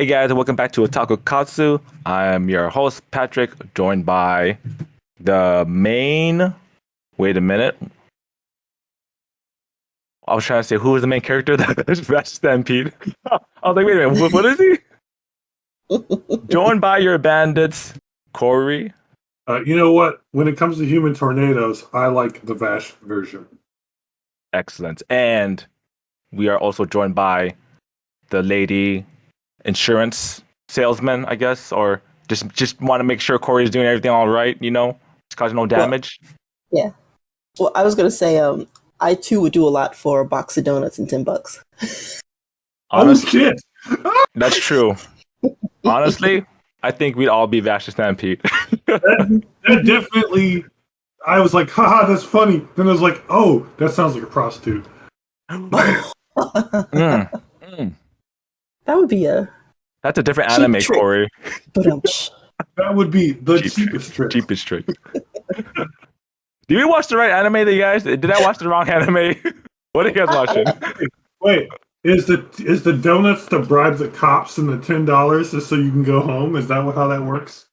Hey guys, and welcome back to Taku Katsu. I'm your host, Patrick, joined by the main. Wait a minute. I was trying to say who was the main character that Stampede. I was like, wait a minute, what is he? Joined by your bandits, Cori. You know what? When it comes to human tornadoes, I like the Vash version. Excellent. And we are also joined by the lady insurance salesman, I guess, or just want to make sure Corey's doing everything all right, just causing no damage. Well, yeah. Well, I was gonna say, I too would do a lot for a box of donuts and $10. Honestly, shit! That's true. Honestly, I think we'd all be Vash the Stampede. that definitely. I was like, haha, that's funny. Then I was like, oh, that sounds like a prostitute. That would be That's a different anime, trick. Corey. That would be the cheapest trick. Cheapest trick. Did we watch the right anime, you guys? Did I watch the wrong anime? What are you guys watching? Wait, is the donuts to bribe the cops and the $10 just so you can go home? Is that how that works?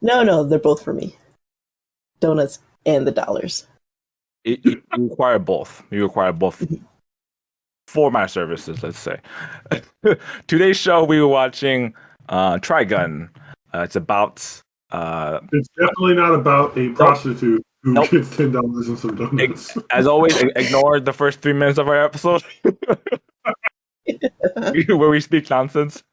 No, they're both for me. Donuts and the dollars. You require both. You require both for my services, let's say. Today's show, we were watching Trigun. It's about... it's definitely not about a prostitute who gets $10 and some donuts. As always, ignore the first 3 minutes of our episode where we speak nonsense.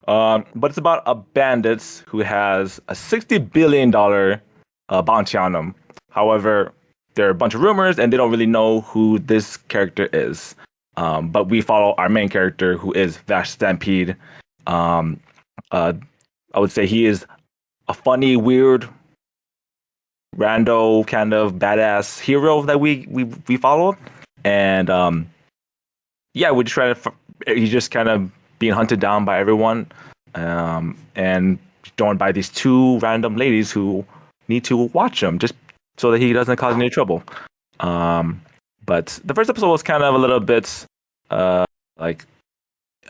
But it's about a bandit who has a $60 billion bounty on him. However, there are a bunch of rumors and they don't really know who this character is. But we follow our main character, who is Vash Stampede. I would say he is a funny, weird, rando kind of badass hero that we follow, and we try to. He's just kind of being hunted down by everyone, and joined by these two random ladies who need to watch him just so that he doesn't cause any trouble. But the first episode was kind of a little bit like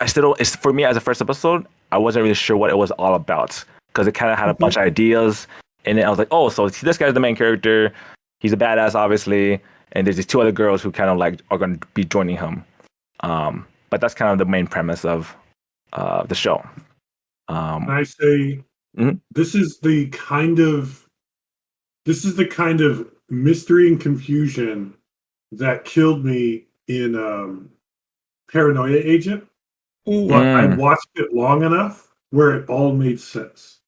I still don't. For me as a first episode, I wasn't really sure what it was all about because it kind of had a bunch of ideas. And then I was like, oh, so this guy's the main character. He's a badass, obviously. And there's these two other girls who kind of like are going to be joining him. But that's kind of the main premise of the show. I say this is the kind of mystery and confusion that killed me in Paranoia Agent. But I watched it long enough where it all made sense.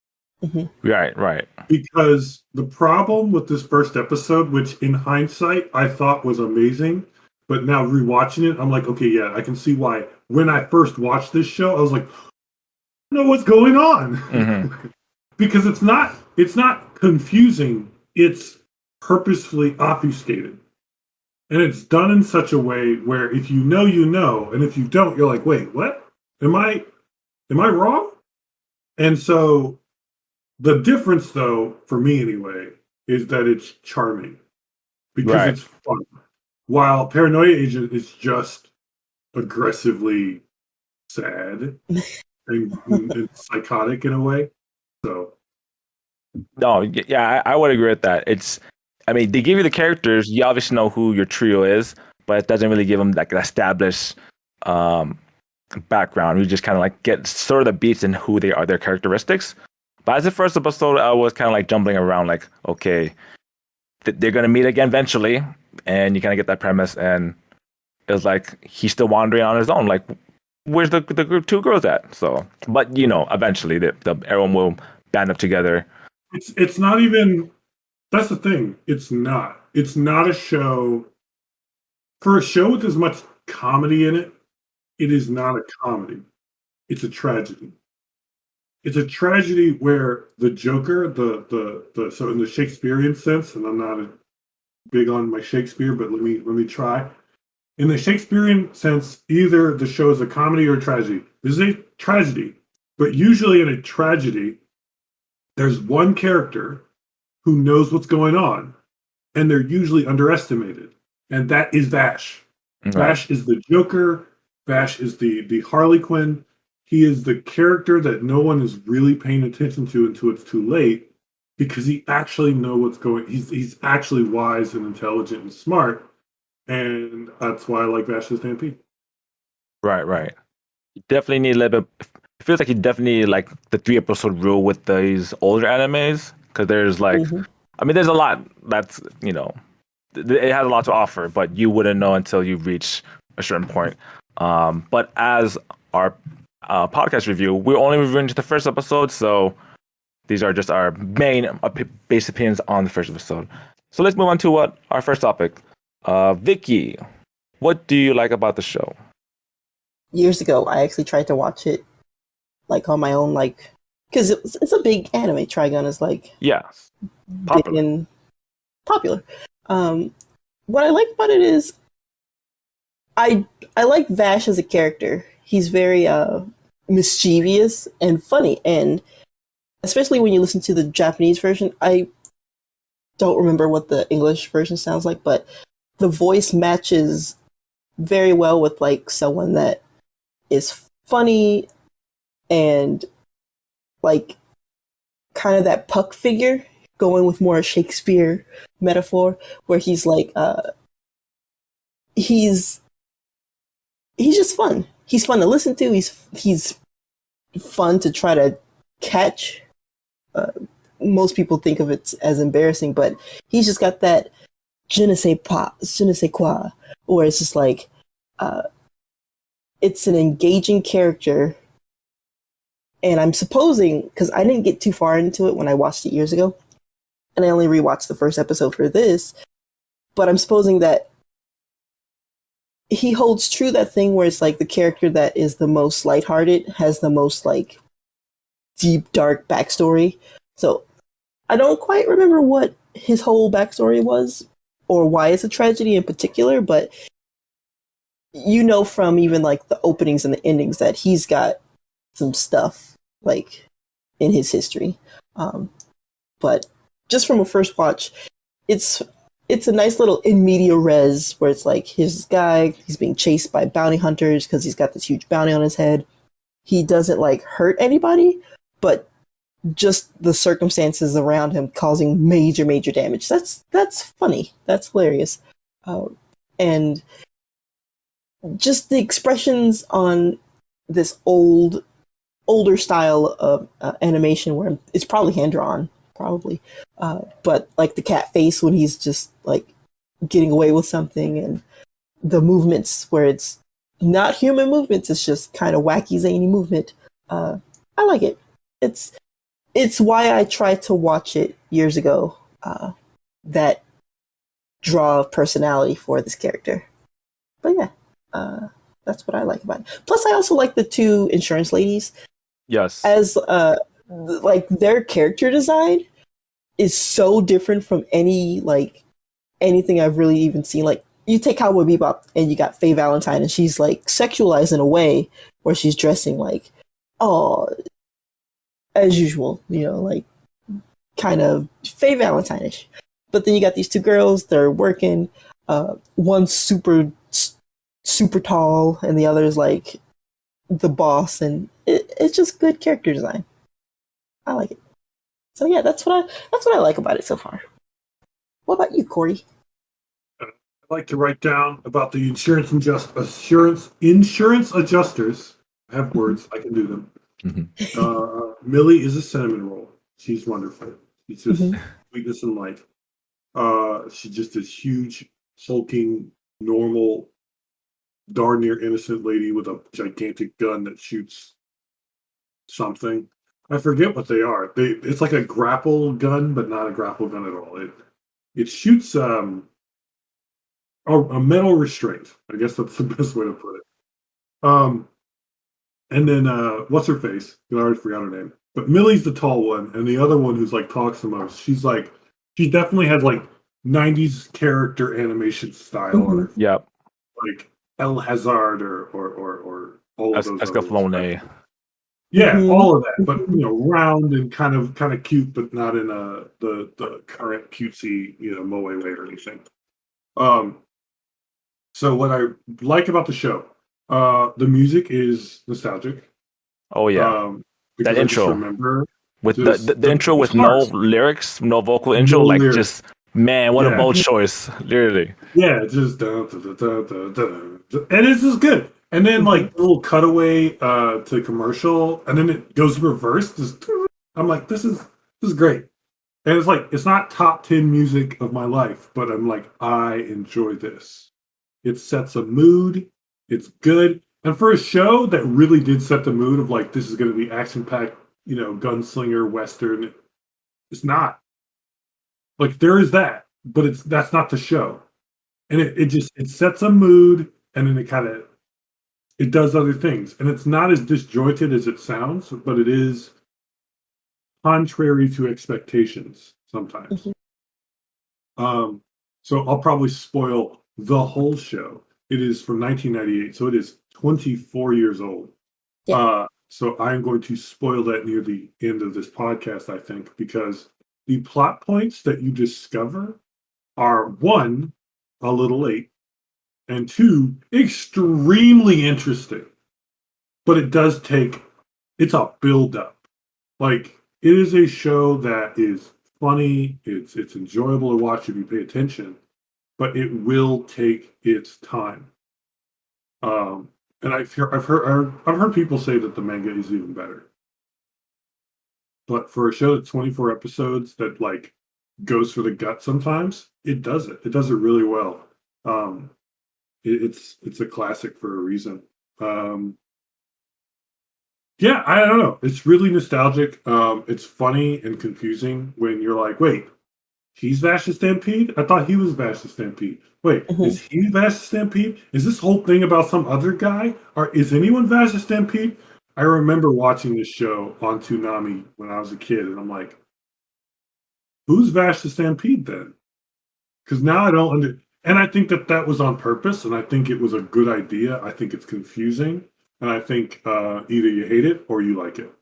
Right. Because the problem with this first episode, which in hindsight I thought was amazing, but now rewatching it, I'm like, okay, yeah, I can see why. When I first watched this show, I was like, I don't know what's going on. Because it's not confusing, it's purposefully obfuscated. And it's done in such a way where if you know, you know, and if you don't, you're like, wait, what? Am I wrong? And so the difference, though, for me anyway, is that it's charming because it's fun. While Paranoia Agent is just aggressively sad and psychotic in a way. So, no, yeah, I would agree with that. They give you the characters. You obviously know who your trio is, but it doesn't really give them like an established background. We just kind of like get sort of the beats and who they are, their characteristics. But as the first episode, I was kind of like jumbling around, like, okay, they're going to meet again eventually. And you kind of get that premise. And it was like, he's still wandering on his own. Like, where's the two girls at? So, but, eventually everyone will band up together. It's not even, that's the thing. It's not a show. For a show with as much comedy in it, it is not a comedy. It's a tragedy. It's a tragedy where the Joker, so in the Shakespearean sense, and I'm not big on my Shakespeare, but let me try. In the Shakespearean sense, either the show is a comedy or a tragedy. This is a tragedy, but usually in a tragedy, there's one character who knows what's going on, and they're usually underestimated, and that is Vash. Right. Vash is the Joker. Vash is the Harley Quinn. he is the character that no one is really paying attention to until it's too late, because he actually know what's going. He's actually wise and intelligent and smart, and that's why I like Vash the Stampede. Right. You definitely need a little bit. It feels like you definitely need like the 3 episode rule with these older animes, because there's like, I mean, there's a lot that's it has a lot to offer, but you wouldn't know until you reach a certain point. But as our podcast review, we're only reviewing the first episode, so these are just our main base opinions on the first episode. So let's move on to our first topic. Vicky, what do you like about the show? Years ago, I actually tried to watch it, like on my own, like because it's a big anime. Trigun is like Popular. big and popular. What I like about it is I like Vash as a character. He's very mischievous and funny, and especially when you listen to the Japanese version. I don't remember what the English version sounds like, but the voice matches very well with like someone that is funny and like kind of that Puck figure, going with more Shakespeare metaphor, where he's like he's just fun. He's fun to listen to. He's fun to try to catch. Most people think of it as embarrassing, but he's just got that je ne sais pas, je ne sais quoi, where it's just like it's an engaging character. And I'm supposing, because I didn't get too far into it when I watched it years ago, and I only rewatched the first episode for this, but I'm supposing that he holds true that thing where it's like the character that is the most lighthearted has the most like deep, dark backstory. So I don't quite remember what his whole backstory was or why it's a tragedy in particular, but from even like the openings and the endings that he's got some stuff like in his history. But just from a first watch, it's a nice little in media res where it's like his guy, he's being chased by bounty hunters because he's got this huge bounty on his head. He doesn't like hurt anybody, but just the circumstances around him causing major damage. That's funny. That's hilarious. And just the expressions on this older style of animation where it's probably hand drawn, but like the cat face when he's just like getting away with something, and the movements where it's not human movements, it's just kind of wacky, zany movement. I like it. It's why I tried to watch it years ago. That draw of personality for this character. But yeah, that's what I like about it. Plus, I also like the two insurance ladies. Yes. As like their character design is so different from anything I've really even seen. Like you take Cowboy Bebop and you got Faye Valentine, and she's like sexualized in a way where she's dressing like, as usual, like kind of Faye Valentine-ish. But then you got these two girls, they're working. One's super tall, and the other's like the boss, and it's just good character design. I like it. So yeah, that's what I like about it so far. What about you, Cori? I like to write down about the insurance adjusters. I have words, I can do them. Millie is a cinnamon roll. She's wonderful. She's just sweetness and light. She's just this huge, hulking, normal, darn near innocent lady with a gigantic gun that shoots something. I forget what they are. It's like a grapple gun, but not a grapple gun at all. It shoots a metal restraint. I guess that's the best way to put it. And then what's her face? I already forgot her name. But Millie's the tall one, and the other one who's like talks the most. She definitely has like 90s character animation style on her. Yep. Like El Hazard or all of those. Escaflowne. Yeah, all of that, but round and kind of cute, but not in the current cutesy moe way or anything. So what I like about the show, the music is nostalgic. Oh yeah, that Because I just intro remember with just the intro the with no stars, lyrics, no vocal intro, no like lyrics. just man, what a Yeah, bold choice, literally. yeah, just and it's just good. And then Hmm. like a little cutaway to commercial, and then it goes reverse. Just I'm like, this is great. And it's like it's not top 10 music of my life, but I'm like, I enjoy this. It sets a mood. It's good. And for a show that really did set the mood of like this is going to be action packed, gunslinger western, it's not. Like there is that, but that's not the show. And it sets a mood, and then it does other things. And it's not as disjointed as it sounds, but it is contrary to expectations sometimes. Hmm. Um, so I'll probably spoil the whole show. It is from 1998, so it is 24 years old. Yeah. So I'm going to spoil that near the end of this podcast, I think, because the plot points that you discover are one, a little late, and two, extremely interesting. But it's a build up. Like it is a show that is funny. It's enjoyable to watch if you pay attention, but it will take its time. Um, and I've heard people say that the manga is even better. But for a show that's 24 episodes that like goes for the gut sometimes, it does it. It does it really well. Um, it's a classic for a reason. Um, yeah, I don't know. It's really nostalgic. It's funny and confusing when you're like, wait, he's Vash the Stampede? I thought he was Vash the Stampede. Wait, Hmm. is he Vash the Stampede? Is this whole thing about some other guy? Or is anyone Vash the Stampede? I remember watching this show on Toonami when I was a kid, and I'm like, who's Vash the Stampede then? Because now I don't and I think that that was on purpose, and I think it was a good idea. I think it's confusing, and I think either you hate it or you like it.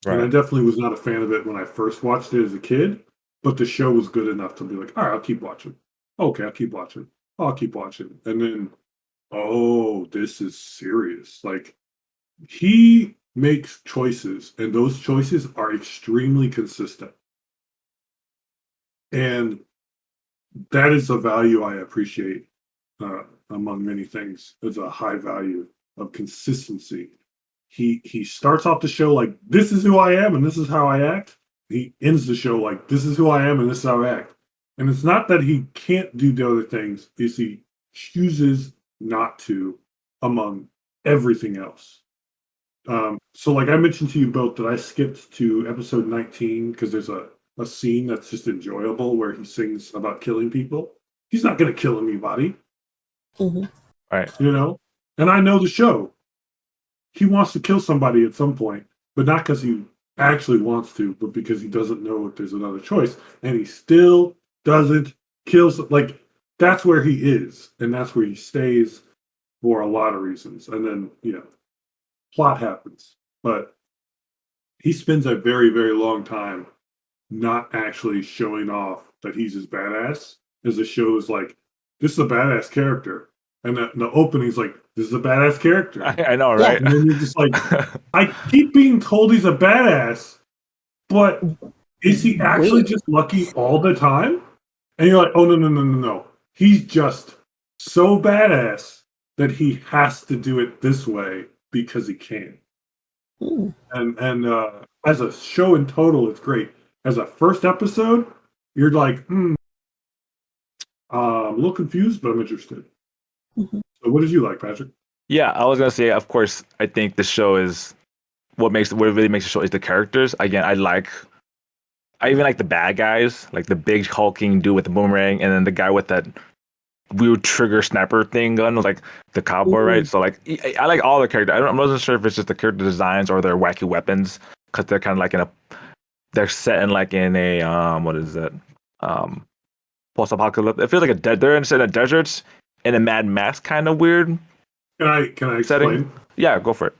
And I Right. definitely was not a fan of it when I first watched it as a kid, but the show was good enough to be like, all right, I'll keep watching. Okay, I'll keep watching. I'll keep watching. And then, oh, this is serious. Like, he makes choices, and those choices are extremely consistent. And that is a value I appreciate among many things. It's a high value of consistency. He starts off the show like this is who I am and this is how I act. He ends the show like this is who I am and this is how I act. And it's not that he can't do the other things; is he chooses not to among everything else. So, like I mentioned to you both, that I skipped to episode 19 because there's a scene that's just enjoyable where he sings about killing people. He's not going to kill anybody, Hmm. Right. you know? And I know the show. He wants to kill somebody at some point, but not because he actually wants to, but because he doesn't know if there's another choice. And he still doesn't kill. Like, that's where he is. And that's where he stays for a lot of reasons. And then, plot happens. But he spends a very, very long time not actually showing off that he's his badass, as the show is like, this is a badass character. And the opening's like, this is a badass character. I know, Yeah. right? And then you're just like, I keep being told he's a badass, but is he actually Where? just lucky all the time? And you're like, oh, no, no, no, no, no. He's just so badass that he has to do it this way because he can. Hmm. And as a show in total, it's great. As a first episode, you're like, I'm a little confused, but I'm interested. Hmm. So, what did you like, Patrick? Yeah, I was gonna say, of course, I think the show is what really makes the show is the characters. Again, I even like the bad guys, like the big hulking dude with the boomerang, and then the guy with that weird trigger sniper thing gun, like the cowboy, right? Hmm. So like, I like all the characters. I wasn't sure if it's just the character designs or their wacky weapons, because they're kind of like they're set in like in a what is it, um, post-apocalyptic. It feels like they're in a deserts in a Mad Max kind of weird Can I setting. explain? Yeah, go for it.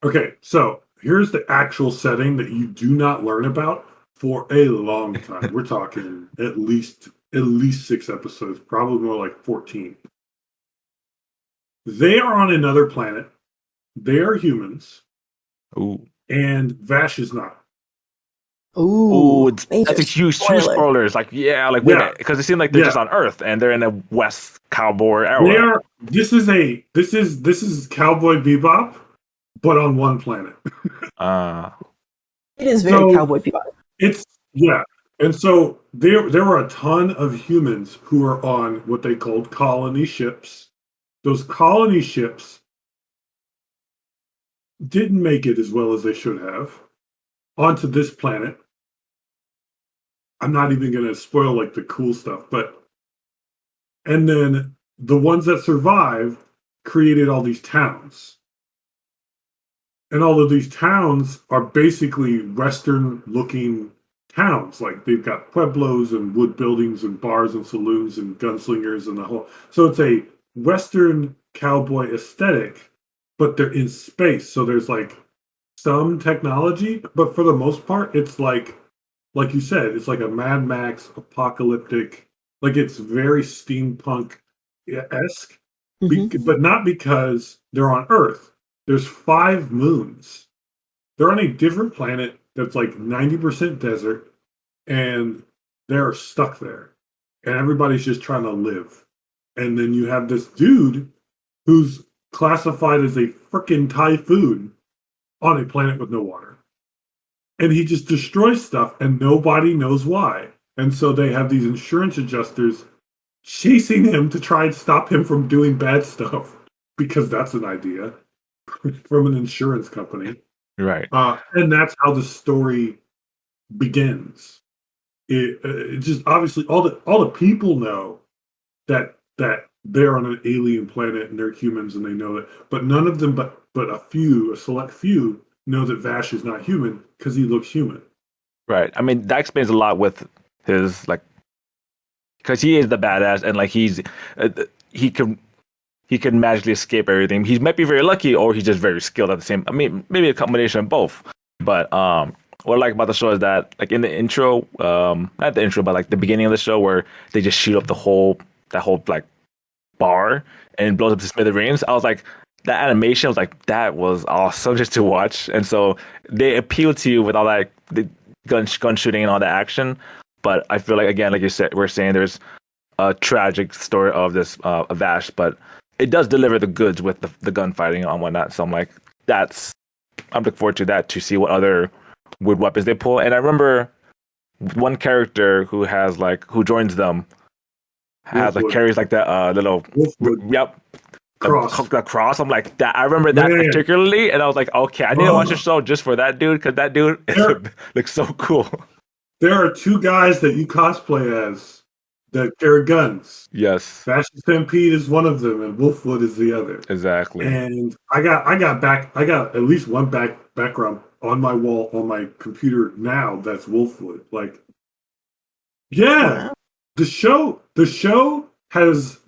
Okay, so here's the actual setting that you do not learn about for a long time. We're talking at least 6 episodes, probably more like 14. They are on another planet. They are humans. Ooh. and Vash is not. Ooh, That's a huge spoiler. It's like, yeah, like wait a Yeah. minute, because it seemed like they're just on Earth and they're in a West cowboy era. This is Cowboy Bebop, but on one planet. It is very Cowboy Bebop. It's and so there were a ton of humans who were on what they called colony ships. Those colony ships didn't make it as well as they should have onto this planet. I'm not even going to spoil like the cool stuff, and then the ones that survived created all these towns. And all of these towns are basically Western looking towns. Like they've got pueblos and wood buildings and bars and saloons and gunslingers and the whole. So it's a Western cowboy aesthetic, but they're in space. So there's like some technology, but for the most part, it's like you said, it's like a Mad Max apocalyptic, like it's very steampunk esque, but not because they're on Earth. There's 5 moons. They're on a different planet that's like 90% desert, and they're stuck there. And everybody's just trying to live. And then you have this dude who's classified as a freaking typhoon on a planet with no water. And he just destroys stuff, and nobody knows why. And so they have these insurance adjusters chasing him to try and stop him from doing bad stuff, because that's an idea from an insurance company. Right. And that's how the story begins. It just obviously all the people know that they're on an alien planet and they're humans and they know it, but none of them but a select few know that Vash is not human because he looks human. Right. I mean, that explains a lot with his like, because he is the badass and like he can magically escape everything. He might be very lucky, or he's just very skilled at the same. I mean, maybe a combination of both. But what I like about the show is that, like in the intro, not the intro, but like the beginning of the show, where they just shoot up that whole like bar and it blows up to smithereens. I was like, that animation was like, that was awesome just to watch. And so they appeal to you with all that the gun shooting and all that action. But I feel like, again, like you said, we're saying there's a tragic story of this Vash, but it does deliver the goods with the gunfighting and whatnot. So I'm like, I'm looking forward to that, to see what other weird weapons they pull. And I remember one character who joins them carries like that little cross. I'm like, that. I remember that particularly, and I was like, okay, I need to watch the show just for that dude, because that dude looks so cool. There are 2 guys that you cosplay as that carry guns. Yes. Vash Stampede is one of them, and Wolfwood is the other. Exactly. And I got at least one background on my wall on my computer now that's Wolfwood. Like, yeah, the show has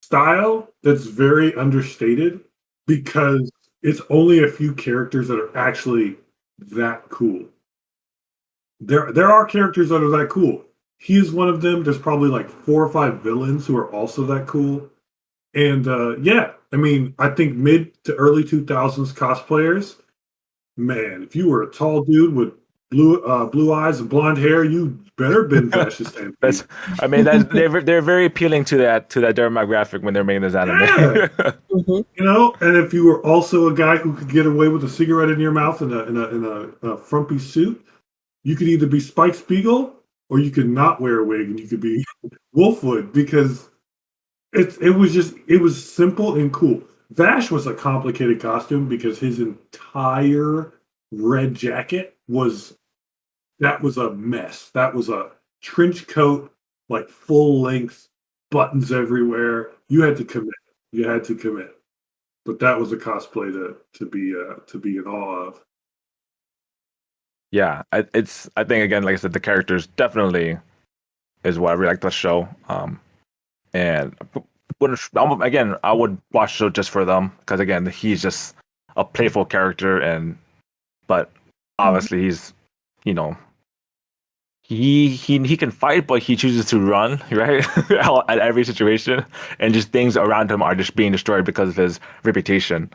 style that's very understated because it's only a few characters that are actually that cool. There are characters that are that cool. He is one of them. There's probably like 4 or 5 villains who are also that cool. And I mean, I think mid to early 2000s cosplayers, man, if you were a tall dude with blue eyes and blonde hair, you better been fascist. I mean, they're very appealing to that demographic when they're making this anime. Yeah. You know, and if you were also a guy who could get away with a cigarette in your mouth in a frumpy suit, you could either be Spike Spiegel or you could not wear a wig and you could be Wolfwood, because it was simple and cool. Vash was a complicated costume because his entire red jacket was a mess. That was a trench coat, like full length, buttons everywhere. You had to commit. But that was a cosplay to be in awe of. Yeah, I think, again, like I said, the characters definitely is what I really like the show. And again, I would watch the show just for them, because again, he's just a playful character, but obviously he's, you know, he can fight, but he chooses to run, right? At every situation, and just things around him are just being destroyed because of his reputation.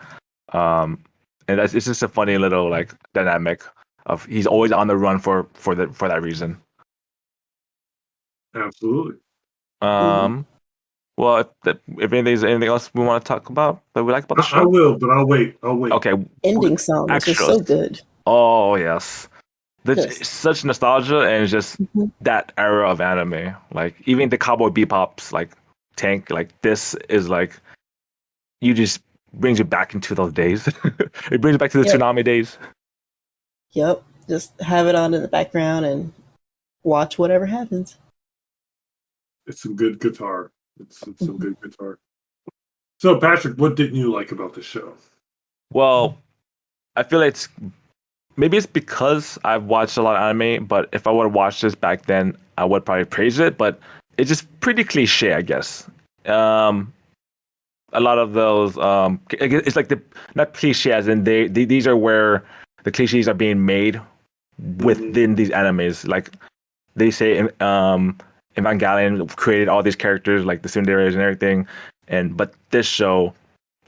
and it's just a funny little like dynamic of he's always on the run for that reason. Absolutely. Well, if there's anything else we want to talk about that we like about the show, I will, but I'll wait. Okay. Ending song is just so good. Oh yes, Yes. such nostalgia, and it's just that era of anime. Like even the Cowboy Bebop's like tank, like this is like you just brings you back into those days. It brings you back to the Tsunami days. Yep. Just have it on in the background and watch whatever happens. It's some good guitar. It's some good guitar. So, Patrick, what didn't you like about the show? Well, I feel like maybe it's because I've watched a lot of anime, but if I would have watched this back then, I would probably praise it. But it's just pretty cliche, I guess. A lot of those, it's like not cliche as in these are where the cliches are being made within these animes. Like they say, Evangelion created all these characters like the Tsunderes and everything, but this show,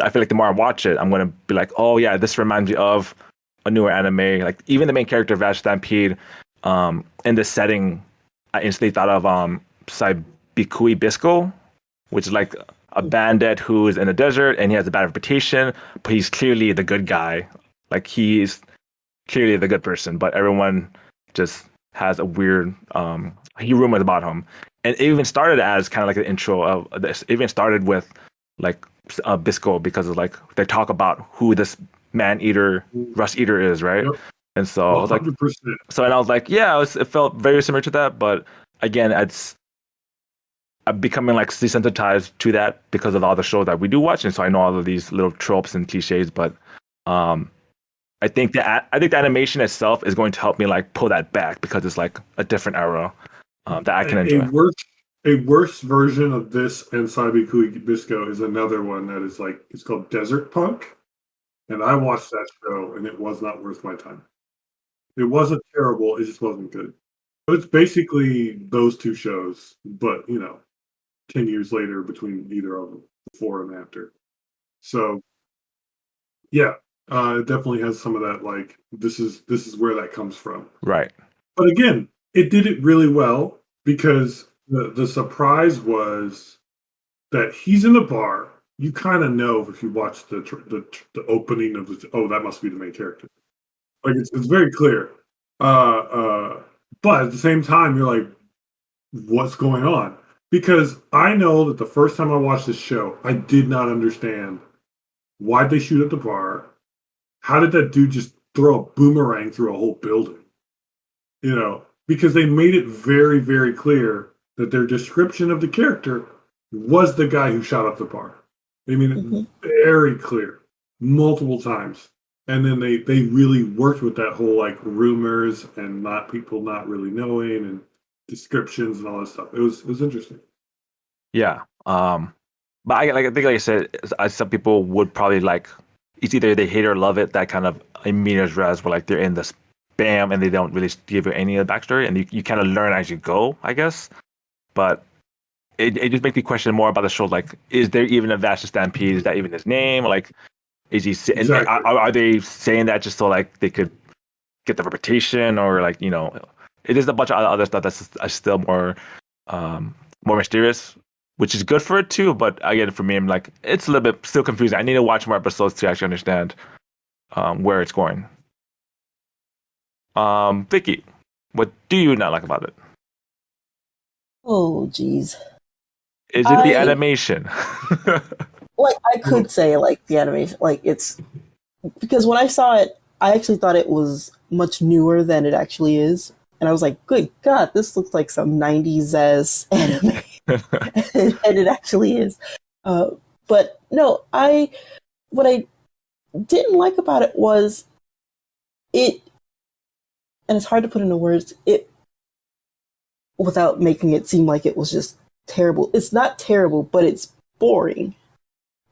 I feel like the more I watch it, I'm gonna be like, oh yeah, this reminds me of a newer anime. Like even the main character Vash Stampede, in the setting, I instantly thought of Saibikui Bisco, which is like a bandit who is in the desert and he has a bad reputation, but he's clearly the good guy. Like he's clearly the good person, but everyone just has a weird rumors about him. And it even started as kind of like an intro of this. It even started with like Bisco because of like they talk about who this man eater, rust eater is, right? Yep. And so I was like, 100%. and I was like, yeah, it felt very similar to that, but again, I'm becoming like desensitized to that because of all the shows that we do watch, and so I know all of these little tropes and cliches. But I think the animation itself is going to help me like pull that back because it's like a different era that I can enjoy. A worse version of this and Saibikui Bisco is another one that is like it's called Desert Punk, and I watched that show and it was not worth my time. It wasn't terrible; it just wasn't good. So it's basically those two shows, but 10 years later between either of them, before and after. So, yeah, it definitely has some of that. Like this is where that comes from, right? But again, it did it really well because the surprise was that he's in the bar. You kind of know if you watch the opening of that must be the main character. Like it's very clear. But at the same time, you're like, what's going on? Because I know that the first time I watched this show, I did not understand why'd they shoot at the bar. How did that dude just throw a boomerang through a whole building? Because they made it very, very clear that their description of the character was the guy who shot up the bar. They made it very clear multiple times. And then they really worked with that whole like rumors and people not really knowing and descriptions and all that stuff. It was interesting. Yeah. But I think like I said, some people would probably like it's either they hate or love it. That kind of immediate res where like they're in this bam and they don't really give you any of the backstory, and you kind of learn as you go, I guess. But it just makes me question more about the show. Like, is there even a Vash Stampede? Is that even his name? Like, is he? Exactly. Are they saying that just so like they could get the reputation, or like it is a bunch of other stuff that's still more mysterious, which is good for it too. But again, for me, I'm like it's a little bit still confusing. I need to watch more episodes to actually understand where it's going. Vicky, what do you not like about it? Oh, geez. Is it the animation? Like, I could say, like, the animation, like, it's... Because when I saw it, I actually thought it was much newer than it actually is. And I was like, good God, this looks like some 90s-ass anime. And it actually is. But, no, what I didn't like about it was it... And it's hard to put into words, without making it seem like it was just terrible. It's not terrible, but it's boring.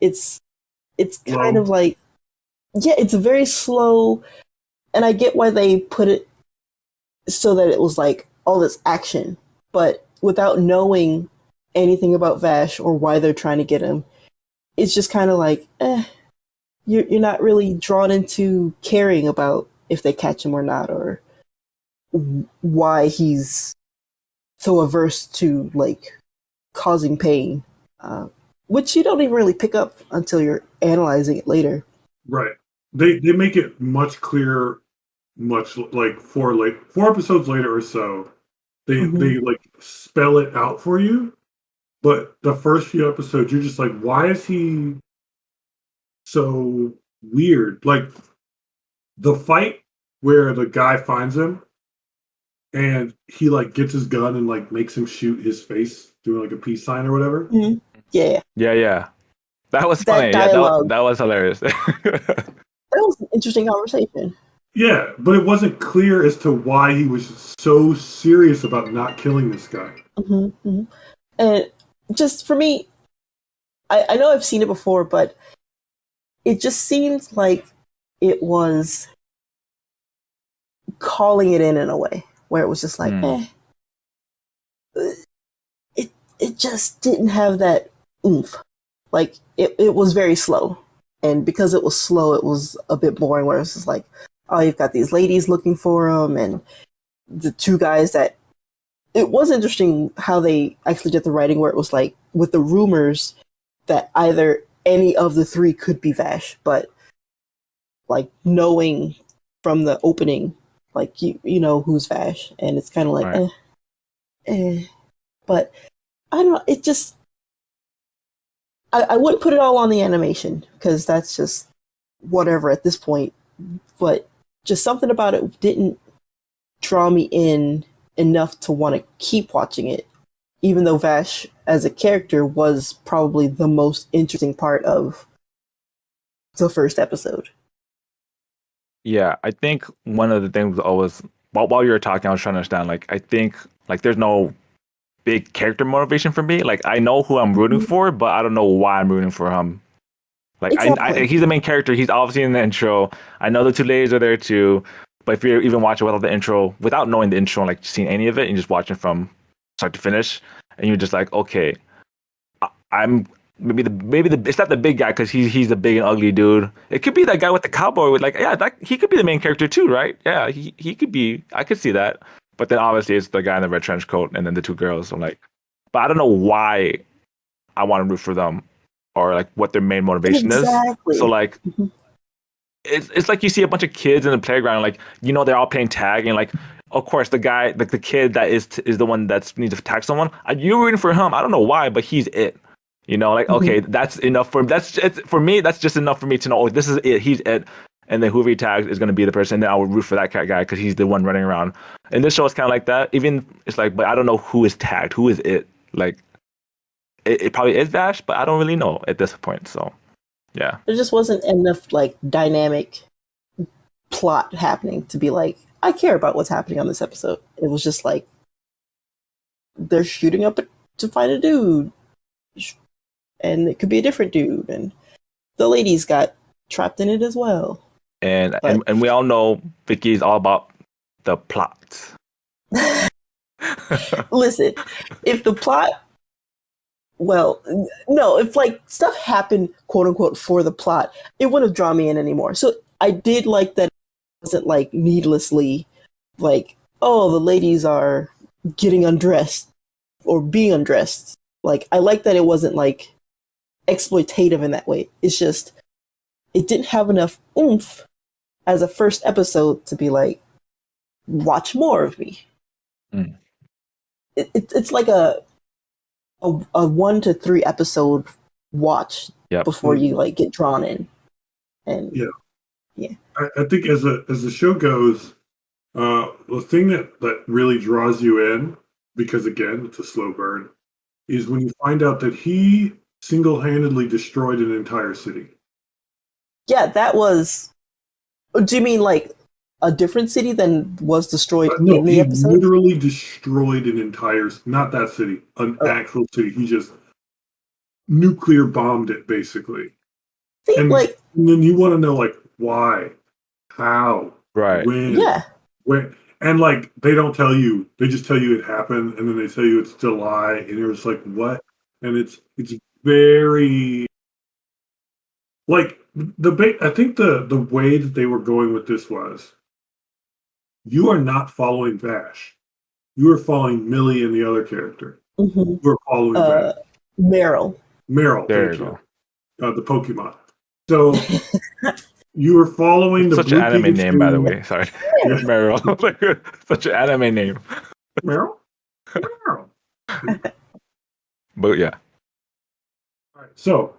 It's kind of like, yeah, it's very slow, and I get why they put it so that it was like all this action, but without knowing anything about Vash or why they're trying to get him, it's just kind of like, you're not really drawn into caring about if they catch him or not, or why he's so averse to like causing pain, which you don't even really pick up until you're analyzing it later. Right. They make it much clearer, much like four episodes later or so. They like spell it out for you. But the first few episodes, you're just like, why is he so weird? Like the fight where the guy finds him and he like gets his gun and like makes him shoot his face doing like a peace sign or whatever. Mm-hmm. Yeah. Yeah. That was That funny. dialogue. That was hilarious. That was an interesting conversation. Yeah, but it wasn't clear as to why he was so serious about not killing this guy. And just for me, I know I've seen it before, but it just seems like it was calling it in a way where it was just like, it just didn't have that oomph. Like it was very slow, and because it was slow, it was a bit boring. Where it's just like, oh, you've got these ladies looking for him, and the two guys that. It was interesting how they actually did the writing, where it was like with the rumors that either any of the three could be Vash, but like knowing from the opening, like you know who's Vash, and it's kind of like, right. But I don't know. It just I wouldn't put it all on the animation because that's just whatever at this point. But just something about it didn't draw me in enough to want to keep watching it, even though Vash as a character was probably the most interesting part of the first episode. Yeah, I think one of the things always while you were talking, I was trying to understand. Like, I think like there's no big character motivation for me. Like, I know who I'm rooting for, but I don't know why I'm rooting for him. Like, exactly. He's the main character. He's obviously in the intro. I know the two ladies are there too. But if you're even watching without the intro, without knowing the intro, and like seeing any of it, and just watching from start to finish, and you're just like, okay, I'm maybe the it's not the big guy because he's the big and ugly dude. It could be that guy with the cowboy with like, yeah, he could be the main character too, right? Yeah, he could be. I could see that. But then obviously it's the guy in the red trench coat, and then the two girls. I'm like, but I don't know why I want to root for them or like what their main motivation is. So like. It's like you see a bunch of kids in the playground, like, you know, they're all playing tag, and like, of course, the guy, like the kid that is the one that's needs to tag someone. You're rooting for him. I don't know why, but he's it. You know, like, okay, that's enough for for me. That's just enough for me to know, oh, this is it. He's it, and then whoever he tags is going to be the person. And then I will root for that guy because he's the one running around. And this show is kind of like that. Even it's like, but I don't know who is tagged, who is it. Like, it probably is Vash, but I don't really know at this point. So. Yeah. There just wasn't enough like dynamic plot happening to be like, I care about what's happening on this episode. It was just like they're shooting up to find a dude, and it could be a different dude, and the ladies got trapped in it as well. And we all know Vicky is all about the plot. Listen, if the plot. Well, no, if like stuff happened, quote unquote, for the plot, it wouldn't have drawn me in anymore. So I did like that it wasn't like needlessly like, oh, the ladies are getting undressed or being undressed. Like, I like that it wasn't like exploitative in that way. It's just, it didn't have enough oomph as a first episode to be like, watch more of me. It's like a 1 to 3 episode watch before you like get drawn in. And yeah. I think as the show goes, the thing that really draws you in, because again, it's a slow burn, is when you find out that he single-handedly destroyed an entire city. Yeah, that was. Do you mean like a different city than was destroyed in the episode? No, he literally destroyed an entire, not that city, an actual city. He just nuclear bombed it, basically. See, and then you want to know, like, why, how, right, when, where, and like they don't tell you. They just tell you it happened, and then they tell you it's July, and you're just like, what? And it's very like I think the way that they were going with this was you are not following Vash. You are following Millie and the other character. Mm-hmm. You are following Vash. Meryl. Meryl, There thank you you. The Pokemon. So you were following the Such blue an anime Pikachu. name, by the way. Sorry. Yeah. Meryl. Like, such an anime name. Meryl? Meryl. But yeah. All right. So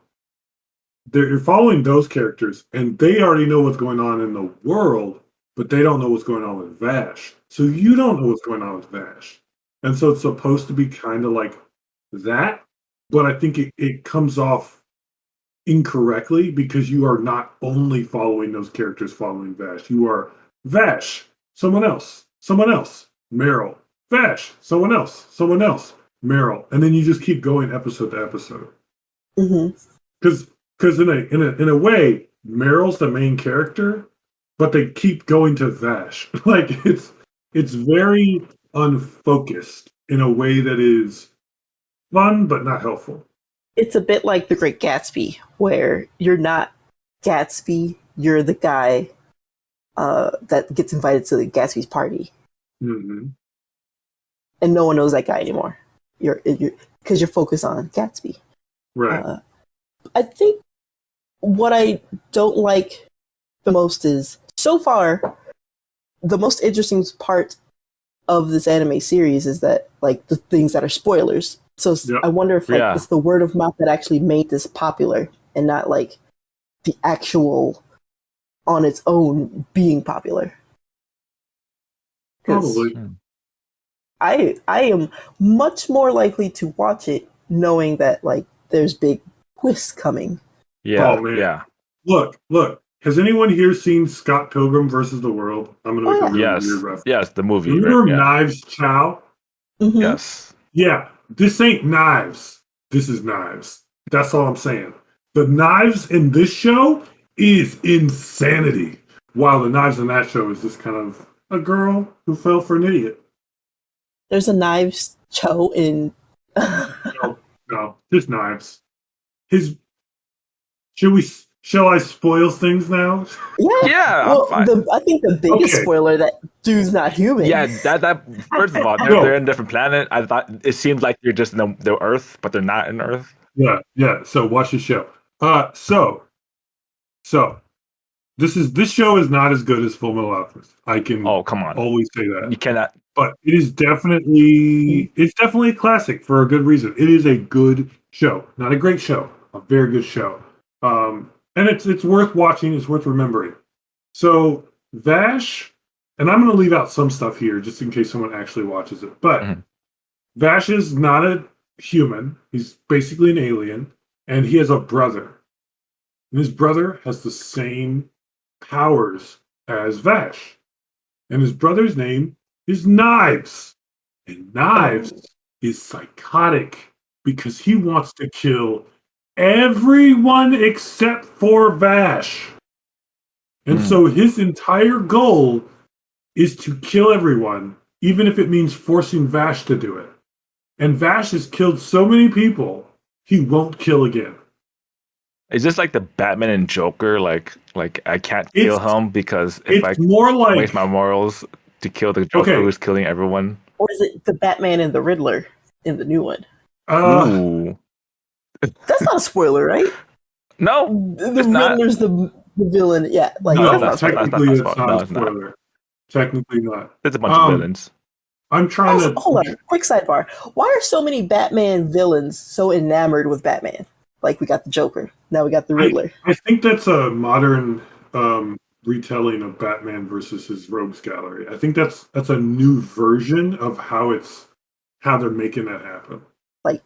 you're following those characters, and they already know what's going on in the world, but they don't know what's going on with Vash. So you don't know what's going on with Vash. And so it's supposed to be kind of like that, but I think it comes off incorrectly because you are not only following those characters following Vash. You are Vash, someone else, Meryl, Vash, someone else, Meryl. And then you just keep going episode to episode. Mm-hmm. Because in a way, Meryl's the main character, but they keep going to Vash. Like it's very unfocused in a way that is fun but not helpful. It's a bit like The Great Gatsby, where you're not Gatsby, you're the guy that gets invited to the Gatsby's party, Mm-hmm. and no one knows that guy anymore. You're because you're focused on Gatsby. Right. I think what I don't like the most is, so far, the most interesting part of this anime series is that, like, the things that are spoilers. So Yep. I wonder if it's the word of mouth that actually made this popular and not like the actual on its own being popular. Probably. I am much more likely to watch it knowing that like there's big twists coming. Yeah. Oh, man. Yeah. Look. Has anyone here seen Scott Pilgrim versus the World? I'm going to make a really weird reference. Yes, the movie. Remember right? Knives Chow? Mm-hmm. Yes. Yeah, this ain't Knives. This is Knives. That's all I'm saying. The Knives in this show is insanity, while the Knives in that show is just kind of a girl who fell for an idiot. There's a Knives Cho in. No, just Knives. Shall I spoil things now? Yeah. Well, I'm fine. I think the biggest Okay. spoiler that dude's not human. Yeah, that first of all, they're in a different planet. I thought it seemed like you're just in the Earth, but they're not in Earth. Yeah. So watch the show. So this show is not as good as Full Metal Alchemist. I can Come on. always say that. You cannot. But it is definitely a classic for a good reason. It is a good show, not a great show, a very good show. And it's worth watching. It's worth remembering. So Vash, and I'm going to leave out some stuff here just in case someone actually watches it. But Vash is not a human. He's basically an alien, and he has a brother. And his brother has the same powers as Vash. And his brother's name is Knives. And Knives is psychotic because he wants to kill everyone except for Vash. And so his entire goal is to kill everyone, even if it means forcing Vash to do it. And Vash has killed so many people, he won't kill again. Is this like the Batman and Joker? Like I can't kill him because if I more like waste my morals to kill the Joker who's killing everyone. Or is it the Batman and the Riddler in the new one? Ooh. That's not a spoiler, right? No, The Riddler's the villain. Yeah, like no, that's not technically it's not No, a spoiler. Technically not. It's a bunch of villains. I'm trying to hold on. Quick sidebar. Why are so many Batman villains so enamored with Batman? Like we got the Joker, now we got the Riddler. I think that's a modern retelling of Batman versus his Rogues Gallery. I think that's a new version of how they're making that happen. Like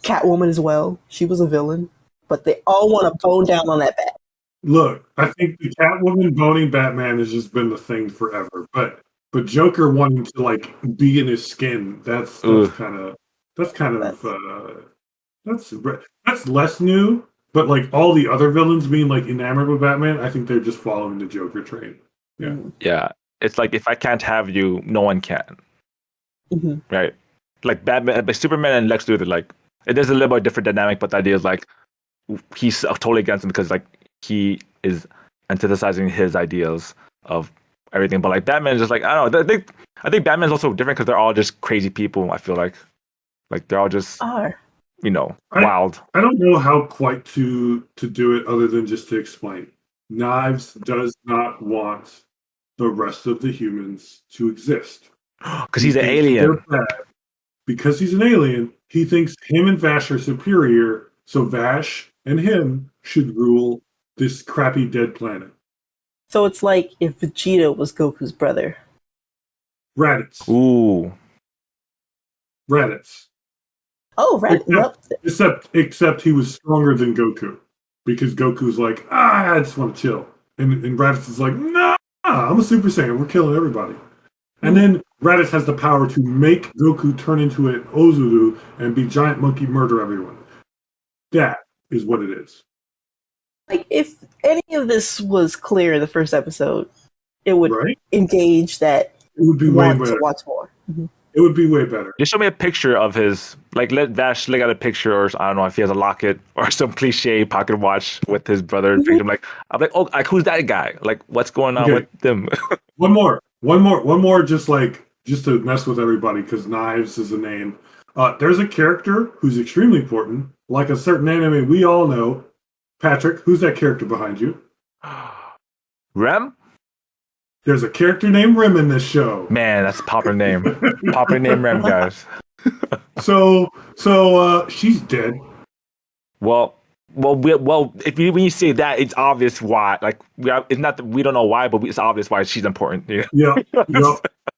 Catwoman as well. She was a villain, but they all want to bone down on that bat. Look, I think the Catwoman boning Batman has just been the thing forever. But Joker wanting to like be in his skin, that's less new. But like all the other villains being like enamored with Batman, I think they're just following the Joker train. Yeah. Yeah. It's like if I can't have you, no one can. Mm-hmm. Right. Like Batman, like Superman and Lex Luthor, like it is a little bit different dynamic, but the idea is like he's totally against him because like he is synthesizing his ideas of everything. But like Batman is just like, I don't know. I think Batman's also different because they're all just crazy people. I feel like they're all just Are. wild. I don't know how quite to do it other than just to explain. Knives does not want the rest of the humans to exist. Because he's an alien. Because he's an alien, he thinks him and Vash are superior, so Vash and him should rule this crappy dead planet. So it's like if Vegeta was Goku's brother. Raditz. Ooh. Raditz. Oh, Raditz. Except he was stronger than Goku. Because Goku's like, I just want to chill. And Raditz is like, nah, I'm a Super Saiyan. We're killing everybody. And then Raditz has the power to make Goku turn into an Ozuru and be giant monkey murder everyone. That is what it is. Like, if any of this was clear in the first episode, it would engage that it would be want way better. to watch more. Mm-hmm. It would be way better. Just show me a picture of his, like, let Vash look at a picture, or I don't know if he has a locket or some cliche pocket watch with his brother. I'm like, oh, like, who's that guy? Like, what's going on with them? One more, just to mess with everybody, because Knives is a name. There's a character who's extremely important, like a certain anime we all know. Patrick, who's that character behind you? Rem? There's a character named Rem in this show. Man, that's a popular name. Popular name Rem, guys. So she's dead. Well. When you say that, it's obvious why. Like, it's not that we don't know why, but it's obvious why she's important. Yeah.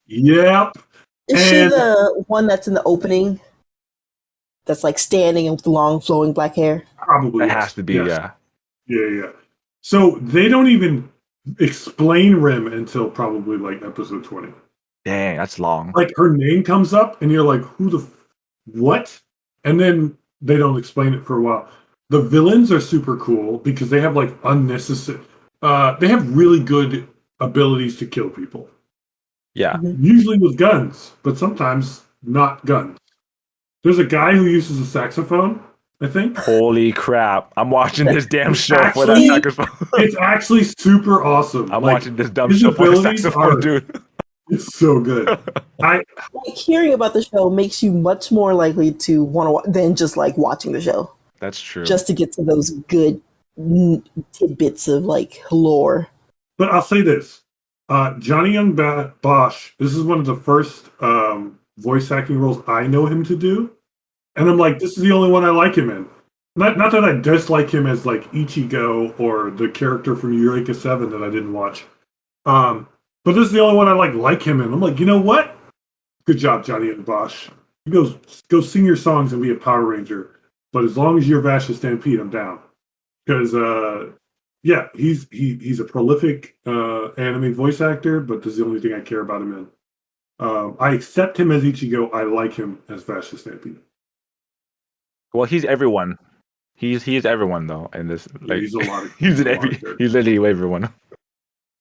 Yep. Is she the one that's in the opening? That's like standing with long flowing black hair? Probably. It has to be, yes. Yeah. So they don't even explain Rem until probably like episode 20. Dang, that's long. Like, her name comes up and you're like, what? And then they don't explain it for a while. The villains are super cool because they have like unnecessary, they have really good abilities to kill people. Yeah. Usually with guns, but sometimes not guns. There's a guy who uses a saxophone, I think. Holy crap. I'm watching this damn show for that saxophone. It's actually super awesome. I'm watching this dumb show for the saxophone, dude. It's so good. Like, hearing about the show makes you much more likely to want to watch than just like watching the show. That's true. Just to get to those good tidbits of like lore. But I'll say this. Johnny Young Bosch, this is one of the first voice acting roles I know him to do. And I'm like, this is the only one I like him in. Not that I dislike him as like Ichigo or the character from Eureka 7 that I didn't watch. But this is the only one I like him in. I'm like, you know what? Good job, Johnny Young Bosch. You go sing your songs and be a Power Ranger. But as long as you're Vash Stampede, I'm down. Because he's a prolific anime voice actor, but this is the only thing I care about him in. I accept him as Ichigo. I like him as Vash Stampede. Well, he's everyone. He's everyone though, in this. Like, he's a lot. He's literally everyone.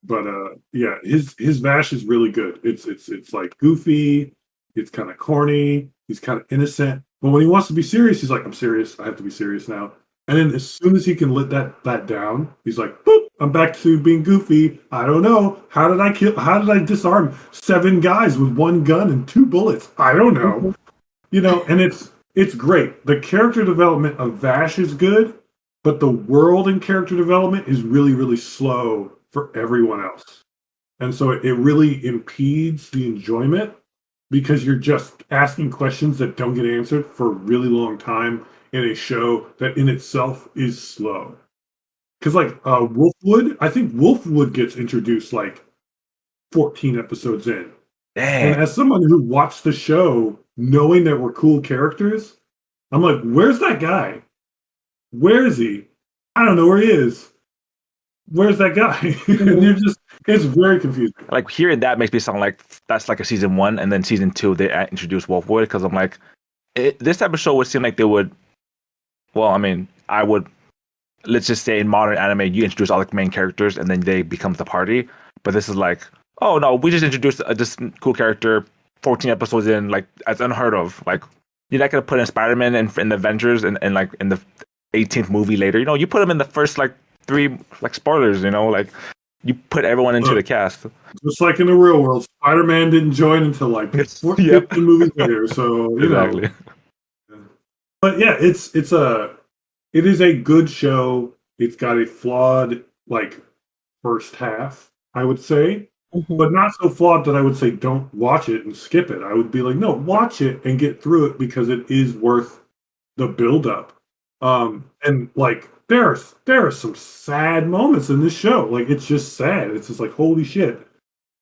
But his Vash is really good. It's like goofy. It's kind of corny. He's kind of innocent. But when he wants to be serious, he's like, I'm serious. I have to be serious now. And then as soon as he can let that down, he's like, boop, I'm back to being goofy. I don't know. How did I disarm 7 guys with 1 gun and 2 bullets? I don't know. And it's great. The character development of Vash is good, but the world and character development is really, really slow for everyone else. And so it really impedes the enjoyment because you're just asking questions that don't get answered for a really long time in a show that in itself is slow. Because like Wolfwood, I think Wolfwood gets introduced like 14 episodes in. Dang. And as someone who watched the show knowing that we're cool characters, I'm like, where's that guy? Where is he? I don't know where he is. Where's that guy? And it's very confusing. Like, hearing that makes me sound like that's like a season 1, and then season 2 they introduce Wolfwood, because I'm like, this type of show would seem like they would. Well, I mean, I would. Let's just say in modern anime, you introduce all the main characters, and then they become the party. But this is like, oh no, we just introduced this cool character 14 episodes in, like, that's unheard of. Like, you're not gonna put in Spider-Man and in the Avengers and like in the 18th movie later. You put him in the first like 3 like spoilers, you know, like you put everyone into the cast. Just like in the real world, Spider-Man didn't join until like 15 movies later. So you know, but yeah, it is a good show. It's got a flawed like first half, I would say, but not so flawed that I would say don't watch it and skip it. I would be like, no, watch it and get through it because it is worth the build up. And like there are some sad moments in this show. Like it's just sad. It's just like holy shit.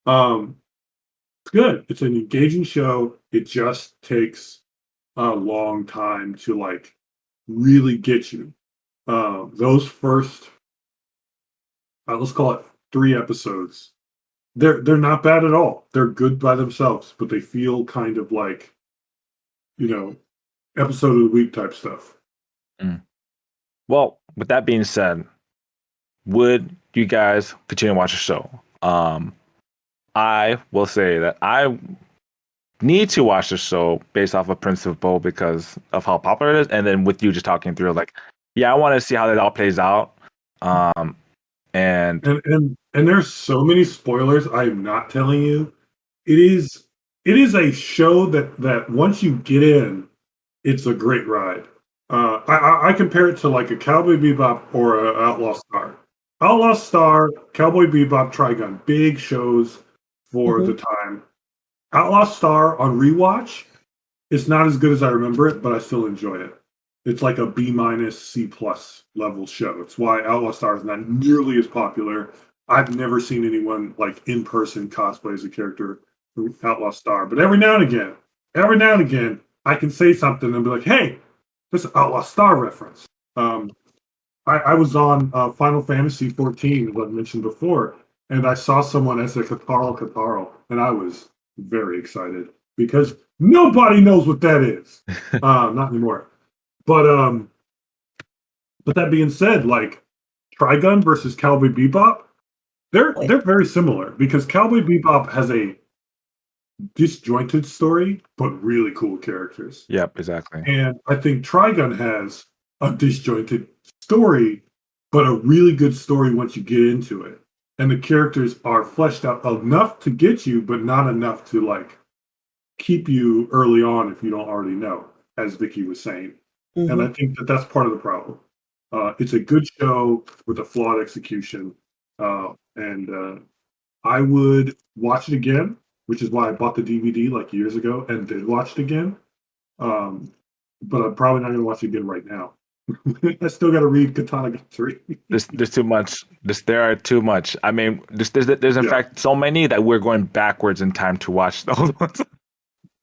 It's good. It's an engaging show. It just takes a long time to like really get you. Those first, let's call it 3 episodes. They're not bad at all. They're good by themselves, but they feel kind of like, you know, episode of the week type stuff. Well, with that being said, would you guys continue to watch the show? I will say that I need to watch the show based off of principle because of how popular it is, and then with you just talking through, like, yeah, I want to see how that all plays out. And there's so many spoilers I'm not telling you. It is a show that once you get in, it's a great ride. I compare it to like a Cowboy Bebop or an Outlaw Star. Outlaw Star, Cowboy Bebop, Trigun, big shows for the time. Outlaw Star on rewatch, it's not as good as I remember it, but I still enjoy it. It's like a B minus C plus level show. It's why Outlaw Star is not nearly as popular. I've never seen anyone like in person cosplay as a character from Outlaw Star, but every now and again, I can say something and be like, "Hey, this is Outlaw Star reference." I was on Final Fantasy 14, as I mentioned before, and I saw someone as a Kataro, and I was very excited because nobody knows what that is. Not anymore. But that being said, like Trigun versus Cowboy Bebop, they're very similar because Cowboy Bebop has a disjointed story but really cool characters. Yep, exactly. And I think Trigun has a disjointed story but a really good story once you get into it. And the characters are fleshed out enough to get you, but not enough to like keep you early on if you don't already know, as Vicky was saying. And I think that's part of the problem. It's a good show with a flawed execution. And I would watch it again, which is why I bought the DVD like years ago and did watch it again. But I'm probably not going to watch it again right now. I still got to read Katana Gun 3. There's too much. There are too much. I mean, there's in fact so many that we're going backwards in time to watch those ones.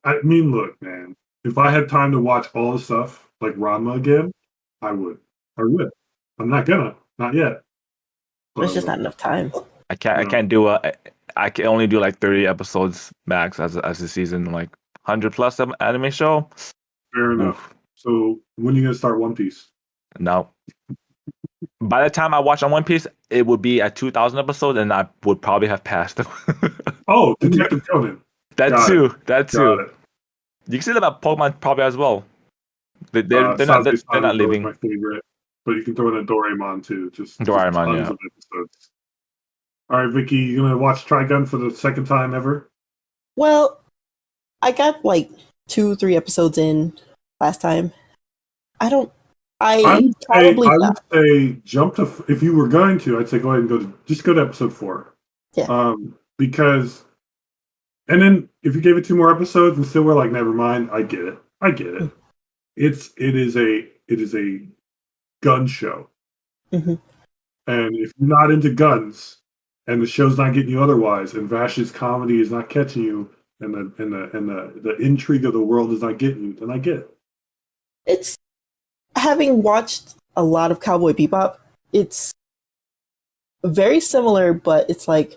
I mean, look, man. If I had time to watch all the stuff like Ranma again, I would. I'm not gonna. Not yet. But there's just not enough time. I can't do I can only do like 30 episodes max as a season, like 100+ anime show. Fair enough. So when are you gonna start One Piece? No. By the time I watch on One Piece, it would be at 2,000 episodes, and I would probably have passed. Oh, Detective Conan. That too. You can see that about Pokemon probably as well. They're not leaving. My favorite, but you can throw in a Doraemon too. Just Doraemon, tons of episodes. All right, Vicky, you gonna watch Trigun for the second time ever? Well, I got like 2-3 episodes in last time. I would say jump to, if you were going to, I'd say go ahead and go to episode 4. Yeah. Because, and then if you gave it 2 more episodes and still were like, never mind, I get it. It is a gun show. And if you're not into guns and the show's not getting you otherwise, and Vash's comedy is not catching you, and the intrigue of the world is not getting you, then I get it. It's, having watched a lot of Cowboy Bebop, it's very similar, but it's like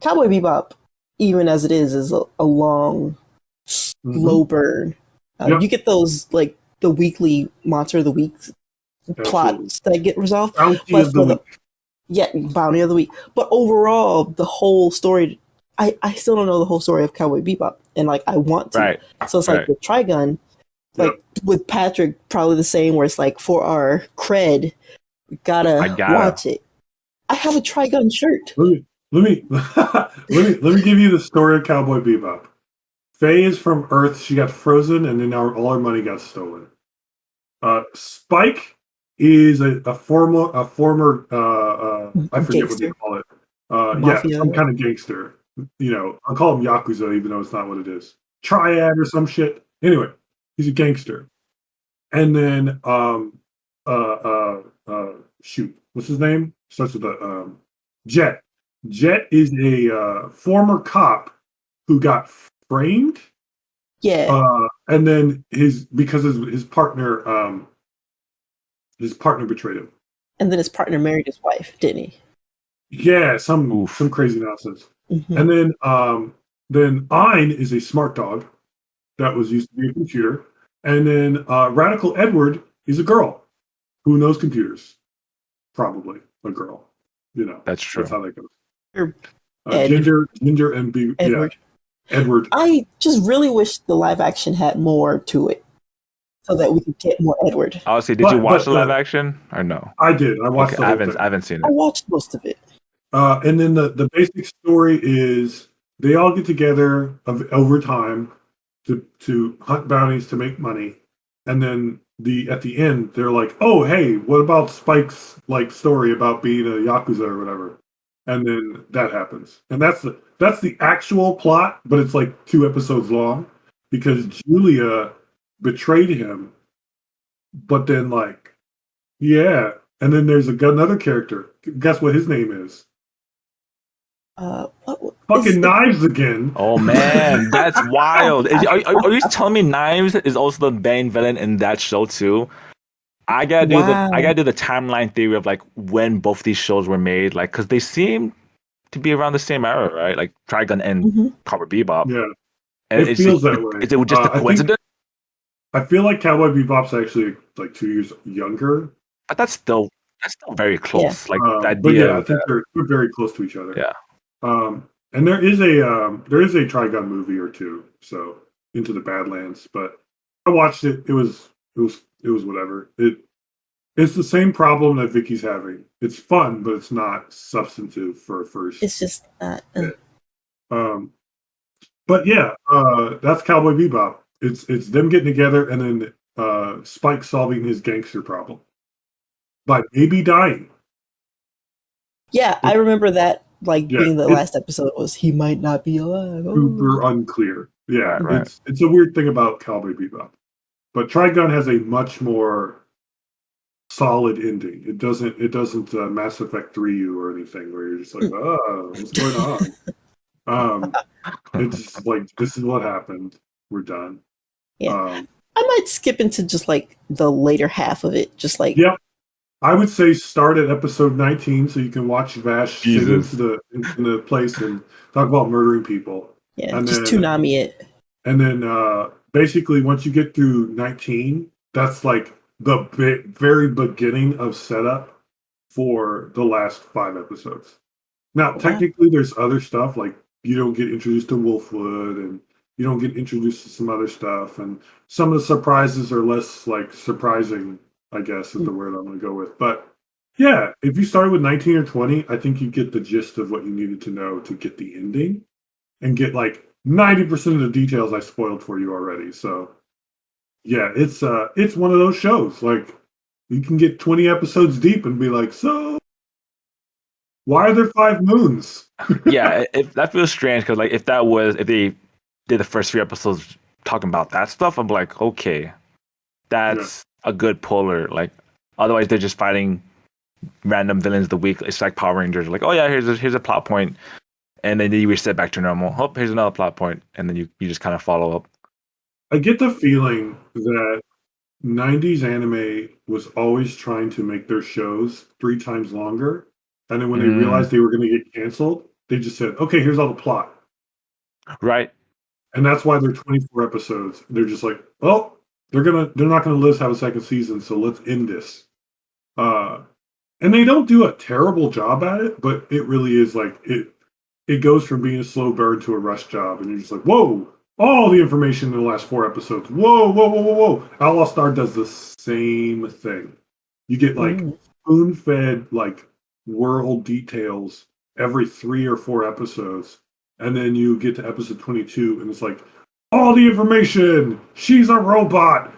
Cowboy Bebop, even as it is a long, slow burn. You get those like the weekly Monster of the Week plots that get resolved. Bounty of the Week. But overall, the whole story, I still don't know the whole story of Cowboy Bebop, and like I want to. Right. So it's like with Trigun, like with Patrick, probably the same. Where it's like for our cred, we gotta watch it. I have a Trigun shirt. Let me let me give you the story of Cowboy Bebop. Faye is from Earth. She got frozen, and then all her money got stolen. Spike is a former I forget what they Gangster. call it. Mafia. Some kind of gangster. I'll call him Yakuza, even though it's not what it is. Triad or some shit. Anyway, he's a gangster. And then shoot, what's his name? Starts with a Jet. Jet is a former cop who got framed. Yeah. And then his partner betrayed him. And then his partner married his wife, didn't he? Yeah, some crazy nonsense. Mm-hmm. And then Ein is a smart dog that was used to be a computer. And then Radical Edward is a girl who knows computers. Probably a girl. That's true. That's how that goes. Or Ginger and Edward. Yeah, Edward. I just really wish the live action had more to it, so that we could get more Edward. Honestly, did you watch the live action or no? I did. I watched the whole thing. I haven't seen it. I watched most of it. And then the basic story is they all get together over time to hunt bounties to make money, and then at the end they're like, oh hey, what about Spike's story about being a Yakuza or whatever, and then that happens, and that's the actual plot, but it's 2 episodes long because Julia betrayed him, but then and then there's another character. Guess what his name is? Fucking Knives again. Oh man, that's wild. Are you telling me Knives is also the main villain in that show too? I gotta do the timeline theory of when both these shows were made, because they seem to be around the same era, right? Like Trigun and Cowboy Bebop. Yeah, and it feels that way. Is it just a coincidence? I feel like Cowboy Bebop's actually 2 years younger. But that's still very close. Yeah. The idea. I think they're very close to each other. Yeah. And there is a Trigun movie or two, so Into the Badlands. But I watched it. It was whatever. It's the same problem that Vicky's having. It's fun, but it's not substantive for a first. It's just not. But yeah, that's Cowboy Bebop. It's them getting together and then Spike solving his gangster problem by maybe dying. Yeah, I remember that. Being the last episode was he might not be alive. Super unclear. Yeah, right. It's a weird thing about Cowboy Bebop. But Trigun has a much more solid ending. It doesn't Mass Effect 3 you or anything where you're just what's going on? It's this is what happened. We're done. Yeah. I might skip into just the later half of it. Just Yep. I would say start at episode 19 so you can watch Vash sit into the place and talk about murdering people. Yeah, and just Toonami it. And then basically once you get through 19, that's the very beginning of setup for the last 5 episodes. Now, technically there's other stuff, you don't get introduced to Wolfwood and you don't get introduced to some other stuff, and some of the surprises are less surprising, I guess is the word I'm going to go with. But yeah, if you started with 19 or 20, I think you get the gist of what you needed to know to get the ending and get 90% of the details I spoiled for you already. So yeah, it's one of those shows. You can get 20 episodes deep and be so why are there 5 moons? Yeah, that feels strange because if they did the first 3 episodes talking about that stuff, I'm okay, that's a good puller. Otherwise they're just fighting random villains of the week. It's like Power Rangers. Oh yeah, here's a plot point, and then you reset back to normal. Oh, here's another plot point, and then you just kind of follow up. I get the feeling that 90s anime was always trying to make their shows 3 times longer, and then when they realized they were going to get canceled, they just said, okay, here's all the plot. Right. And that's why they're 24 episodes. They're just well, they're not gonna let us have a second season, so let's end this. And they don't do a terrible job at it, but it really is it goes from being a slow burn to a rush job, and you're just whoa, all the information in the last 4 episodes. Whoa. Outlaw Star does the same thing. You get spoon-fed world details every 3 or 4 episodes, and then you get to episode 22, and it's like all the information. She's a robot.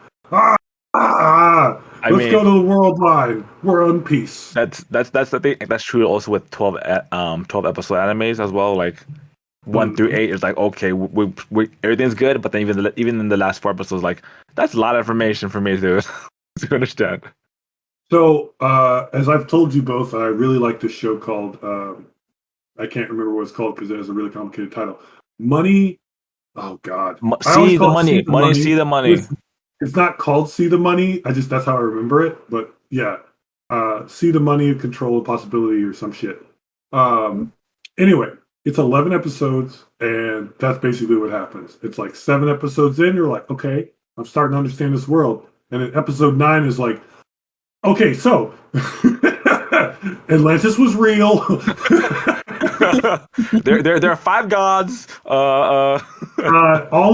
Ah, let's go to the world line. We're on peace. That's the thing. That's true also with 12 episode animes as well. Like 1 through 8 is like, okay, we everything's good, but then even in the last 4 episodes, like that's a lot of information for me to to understand. So, as I've told you both, I really like this show called I can't remember what it's called because it has a really complicated title. Money. Oh God. See the money. See the money. It's not called See the Money. That's how I remember it. But yeah, See the Money, Control and Possibility or some shit. Anyway, it's 11 episodes, and that's basically what happens. It's like 7 episodes in, you're like, okay, I'm starting to understand this world. And then episode 9 is like, okay, so Atlantis was real. there are 5 gods. All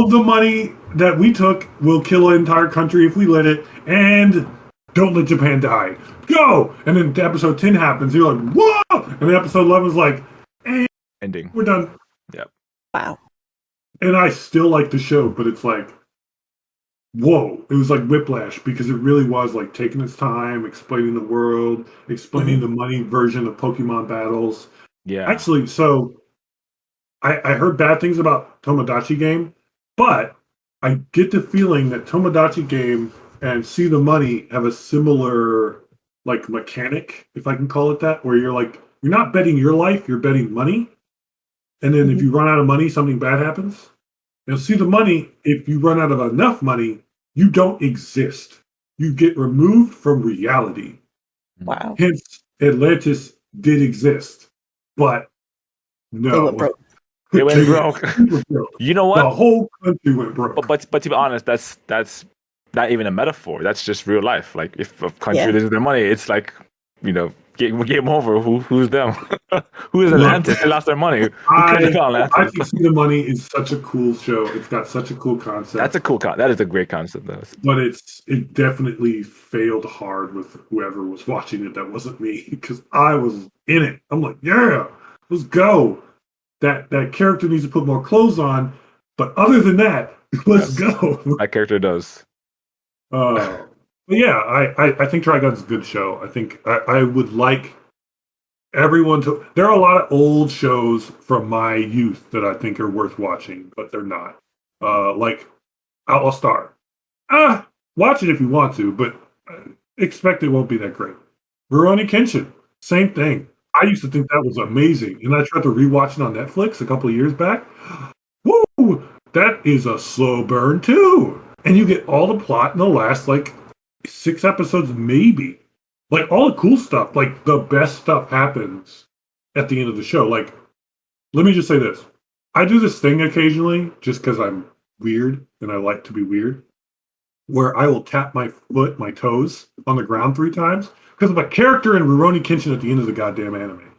of the money that we took will kill an entire country if we let it, and don't let Japan die. Go! And then episode 10 happens. You're like, whoa! And then episode 11 is like, ending. We're done. Yep. Wow. And I still like the show, but it's like, whoa. It was like Whiplash because it really was like taking its time, explaining the world, explaining the money version of Pokemon battles. Yeah. Actually, so I heard bad things about Tomodachi Game, but I get the feeling that Tomodachi Game and See the Money have a similar like mechanic, if I can call it that, where you're like, you're not betting your life, you're betting money. And then if you run out of money, something bad happens. Now, See the Money, if you run out of enough money, you don't exist. You get removed from reality. Wow. Hence, Atlantis did exist, but no. They went broke. They went broke. You know what? The whole country went broke. But to be honest, that's not even a metaphor. That's just real life. Like if a country loses their money, it's like, you know, game over. Who's them? Who is Atlantis? They lost their money. I think See the Money is such a cool show. It's got such a cool concept. That's a cool that is a great concept, though. But it definitely failed hard with whoever was watching it. That wasn't me because I was in it. I'm like, yeah, let's go. That character needs to put more clothes on, but other than that, let's go. That character does. But yeah, I think Trigun's a good show. I think I would like everyone to. There are a lot of old shows from my youth that I think are worth watching, but they're not. Like Outlaw Star. Watch it if you want to, but expect it won't be that great. Rurouni Kenshin, same thing. I used to think that was amazing, and I tried to rewatch it on Netflix a couple of years back. Woo! That is a slow burn too, and you get all the plot in the last like 6 episodes, maybe. Like all the cool stuff, like the best stuff happens at the end of the show. Like, let me just say this: I do this thing occasionally, just because I'm weird and I like to be weird, where I will tap my toes on the ground 3 times. Because of a character in Rurouni Kenshin at the end of the goddamn anime.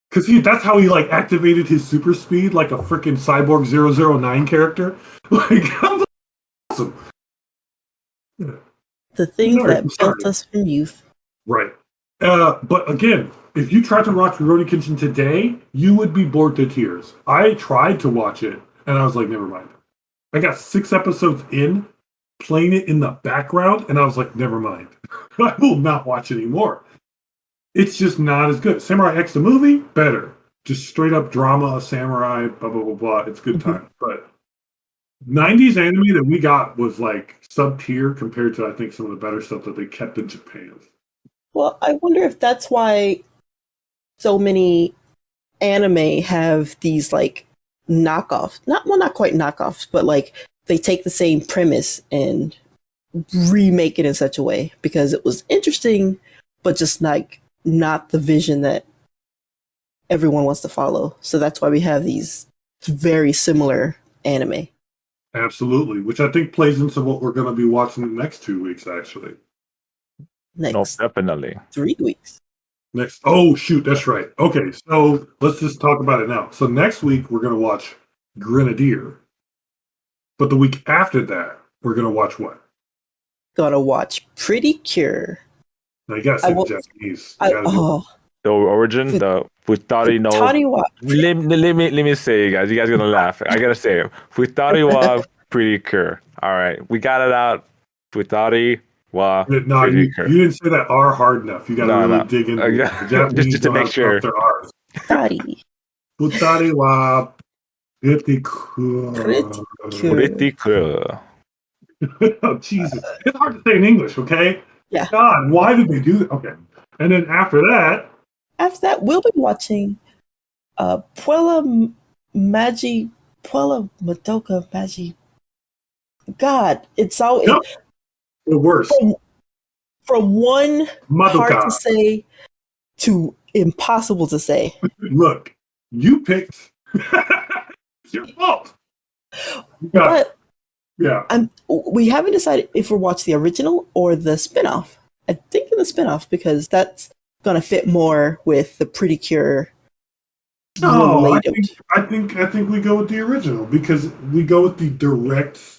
Because that's how he like activated his super speed like a freaking Cyborg 009 character. Like, awesome. The things that built us from youth. Right. But again, if you tried to watch Rurouni Kenshin today, you would be bored to tears. I tried to watch it, and I was like, never mind. I got 6 episodes in, playing it in the background, and I was like, never mind. I will not watch anymore. It's just not as good. Samurai X the movie, better. Just straight up drama, samurai, blah, blah, blah, blah. It's good time. But 90s anime that we got was like sub-tier compared to, I think, some of the better stuff that they kept in Japan. Well, I wonder if that's why so many anime have these like knockoffs. Not quite knockoffs, but like they take the same premise and remake it in such a way because it was interesting, but just like not the vision that everyone wants to follow. So that's why we have these very similar anime. Absolutely, which I think plays into what we're going to be watching the next 2 weeks, actually. Next, no, definitely 3 weeks. Next, oh shoot, that's right. Okay, so let's just talk about it now. So next week we're going to watch Grenadier, but the week after that we're going to watch what? Gonna watch Pretty Cure. Now you gotta say the Japanese. The origin, the Futari no. Futari Let me say it, guys. You guys are gonna laugh. I gotta say it. Futari wa pretty cool. All right, we got it out. Futari wa No, pretty you cool. didn't say that R hard enough. You got to really dig into it. The Japanese just to make sure. Their R's. Futari. Futari wa pretty cool. Pretty cool. Oh, Jesus. It's hard to say in English, okay? Yeah. God, why did they do that? Okay. And then after that, we'll be watching Puella Madoka Magi. God, it's all no, the worst. From one Madoka. hard to say to impossible to say. Look, you picked. It's your fault. But yeah, we haven't decided if we'll watch the original or the spinoff. I think the spinoff because that's gonna fit more with the Pretty Cure. No, I think we go with the original because we go with the direct.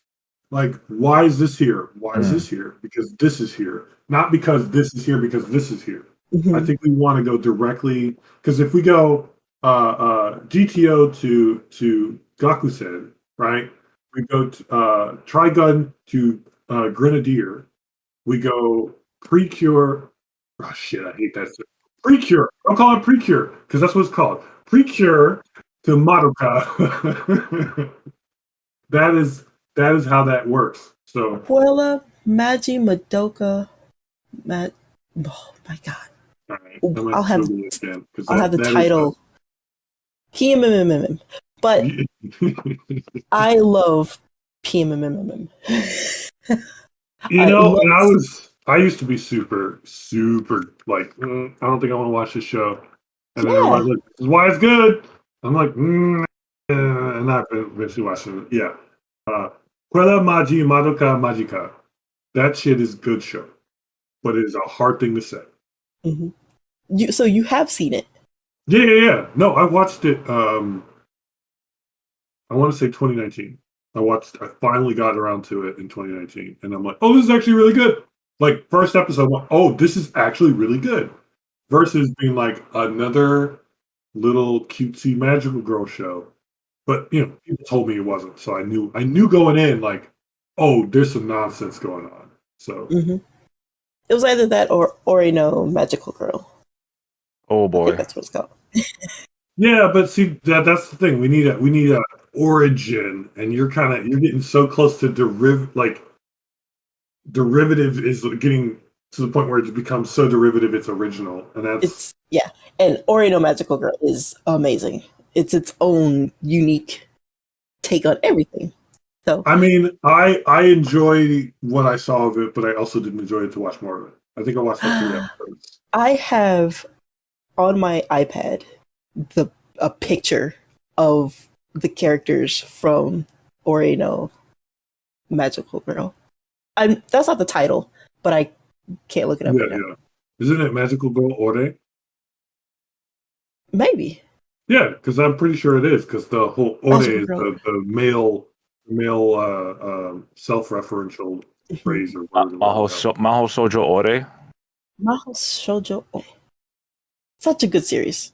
Like, why is this here? Why is this here? Because this is here. Not because this is here, because this is here. Mm-hmm. I think we want to go directly, because if we go GTO to Gakusen, right? We go to Trigun to Grenadier. We go Precure. Oh, shit, I hate that. Precure. I'll call it Precure, because that's what it's called. Precure to Madoka. That is how that works. So Puella Madoka oh my god. all right, I'll have the title. PMMMM. But I love PMMMM. I used to be super like I don't think I want to watch this show. And then everybody's like, this is why it's good. I'm like, and I've eventually watching it. Yeah. Quella Magi Madoka Magica. That shit is good show. But it is a hard thing to say. Mm-hmm. So you have seen it? Yeah. No, I watched it I want to say 2019. I finally got around to it in 2019. And I'm like, oh, this is actually really good. Like, first episode, I'm like, oh, this is actually really good. Versus being like another little cutesy magical girl show. But people told me it wasn't, so I knew going in like, oh, there's some nonsense going on. So it was either that or Orino Magical Girl. Oh boy, I think that's what it's called. Yeah, but see that's the thing. We need a origin, and you're getting so close to derivative is getting to the point where it becomes so derivative it's original, and that's And Orino Magical Girl is amazing. It's its own unique take on everything. So I mean, I enjoy what I saw of it, but I also didn't enjoy it to watch more of it. I think I watched like 3 episodes. I have on my iPad a picture of the characters from Orino Magical Girl. That's not the title, but I can't look it up right now. Yeah. Isn't it Magical Girl Ore? Maybe. Yeah, because I'm pretty sure it is, because the whole Ore is the male self-referential phrase or word. Maho Shoujo Ore. Maho Shoujo Ore. Such a good series.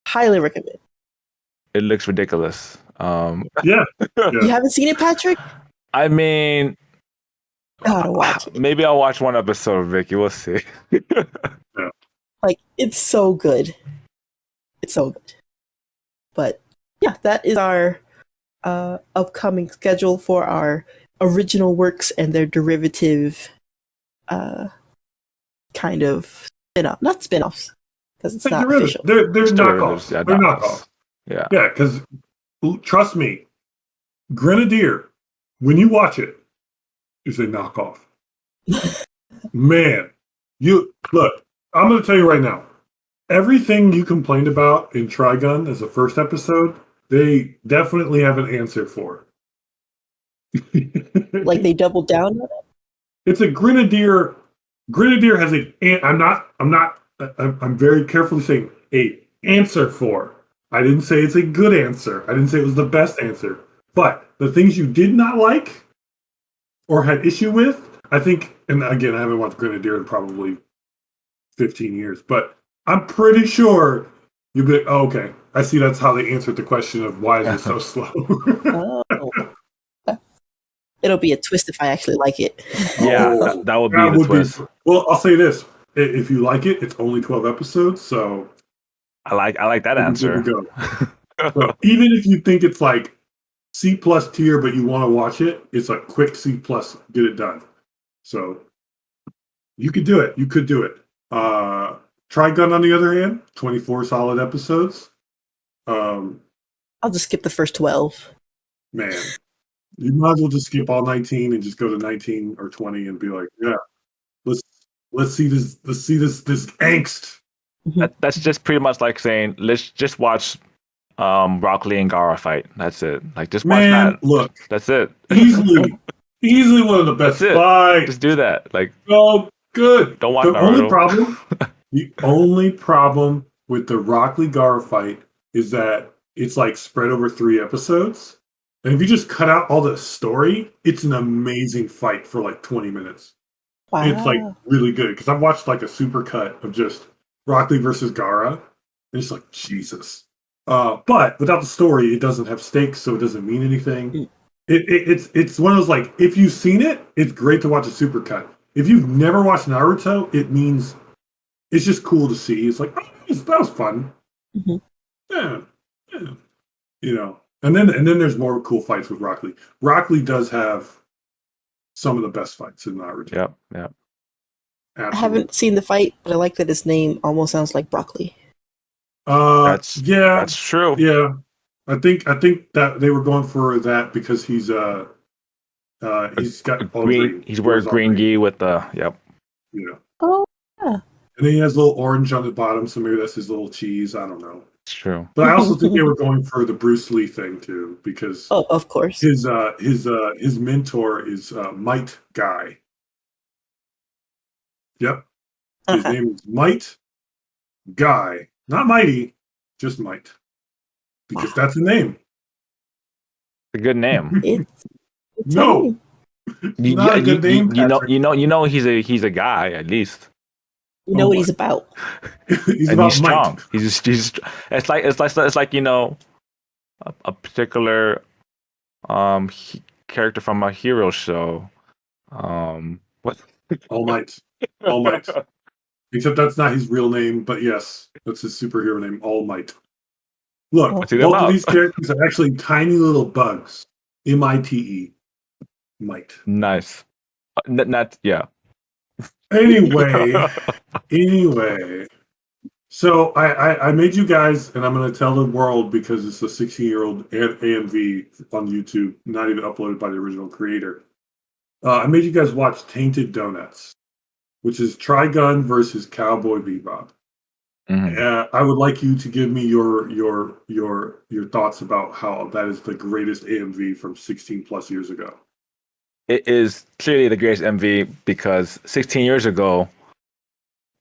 Highly recommend. It looks ridiculous. Yeah. You haven't seen it, Patrick? I mean, gotta watch it. Maybe I'll watch one episode, Vicky. We'll see. Yeah. Like, it's so good. It's so good. But yeah, that is our upcoming schedule for our original works and their derivative kind of spin-off. Not spin-offs, because it's not official. They're knockoffs. Yeah, they're knockoffs. Yeah, because trust me, Grenadier, when you watch it, is a knockoff. Man, look, I'm going to tell you right now, everything you complained about in Trigun as the first episode, they definitely have an answer for. Like they doubled down on it? It's a Grenadier. Grenadier has I'm very carefully saying a answer for. I didn't say it's a good answer. I didn't say it was the best answer. But the things you did not like or had issue with, I think, and again, I haven't watched Grenadier in probably 15 years, but I'm pretty sure you'll be like, oh, okay. I see that's how they answered the question of why is it so slow. Oh, it'll be a twist if I actually like it. Yeah, Oh, that would be the would twist. Well, I'll say this: if you like it, it's only 12 episodes, so I like that you'll be good to answer. go. So even if you think it's like C plus tier, but you want to watch it, it's a quick C plus, get it done. So you could do it. You could do it. Trigun, on the other hand, 24 solid episodes. I'll just skip the first 12. Man, you might as well just skip all 19 and just go to 19 or 20 and be like, yeah, let's see this. Let's see this angst. That's just pretty much like saying let's just watch Rock Lee and Gara fight. That's it. Like just watch Man, that. look, That's it. easily one of the best That's it. fights. Just do that. Like Oh, good. don't watch The Naruto. only problem with the Rock Lee Gara fight is that it's like spread over 3 episodes. And if you just cut out all the story, it's an amazing fight for like 20 minutes. Wow. It's like really good because I've watched like a super cut of just Rock Lee versus Gara, and it's like Jesus. But without the story, it doesn't have stakes, so it doesn't mean anything. It's one of those like if you've seen it, it's great to watch a super cut. If you've never watched Naruto, it means it's just cool to see. It's like, oh, that was fun. Mhm. Yeah, yeah, you know. And then there's more cool fights with Rock Lee. Rock Lee does have some of the best fights in Naruto. Yep. I Absolutely. haven't seen the fight, but I like that his name almost sounds like broccoli. That's That's true. Yeah, I think that they were going for that because he's got all green. He's wearing green gi with the yep. Yeah. Oh, yeah. And then he has a little orange on the bottom, so maybe that's his little cheese. I don't know. It's true. But I also think they were going for the Bruce Lee thing too, because Oh, of course. his mentor is Might Guy. Yep. His name is Might Guy. Not Mighty, just Might. Because that's the name. It's a good name. It's No. Not a good name. You know he's a guy at least. You know what he's about. He's And about he's might. strong. He's it's like you know a particular character from a hero show. What? All Might. All Might. Except that's not his real name, but yes, that's his superhero name, All Might. Look, What's he both about? of these characters are actually tiny little bugs. MITE. Might. Nice. Not yeah. Anyway. So I made you guys, and I'm going to tell the world because it's a 16-year-old AMV on YouTube, not even uploaded by the original creator. I made you guys watch Tainted Donuts, which is Trigun versus Cowboy Bebop. Mm-hmm. I would like you to give me your thoughts about how that is the greatest AMV from 16 plus years ago. It is clearly the greatest MV because 16 years ago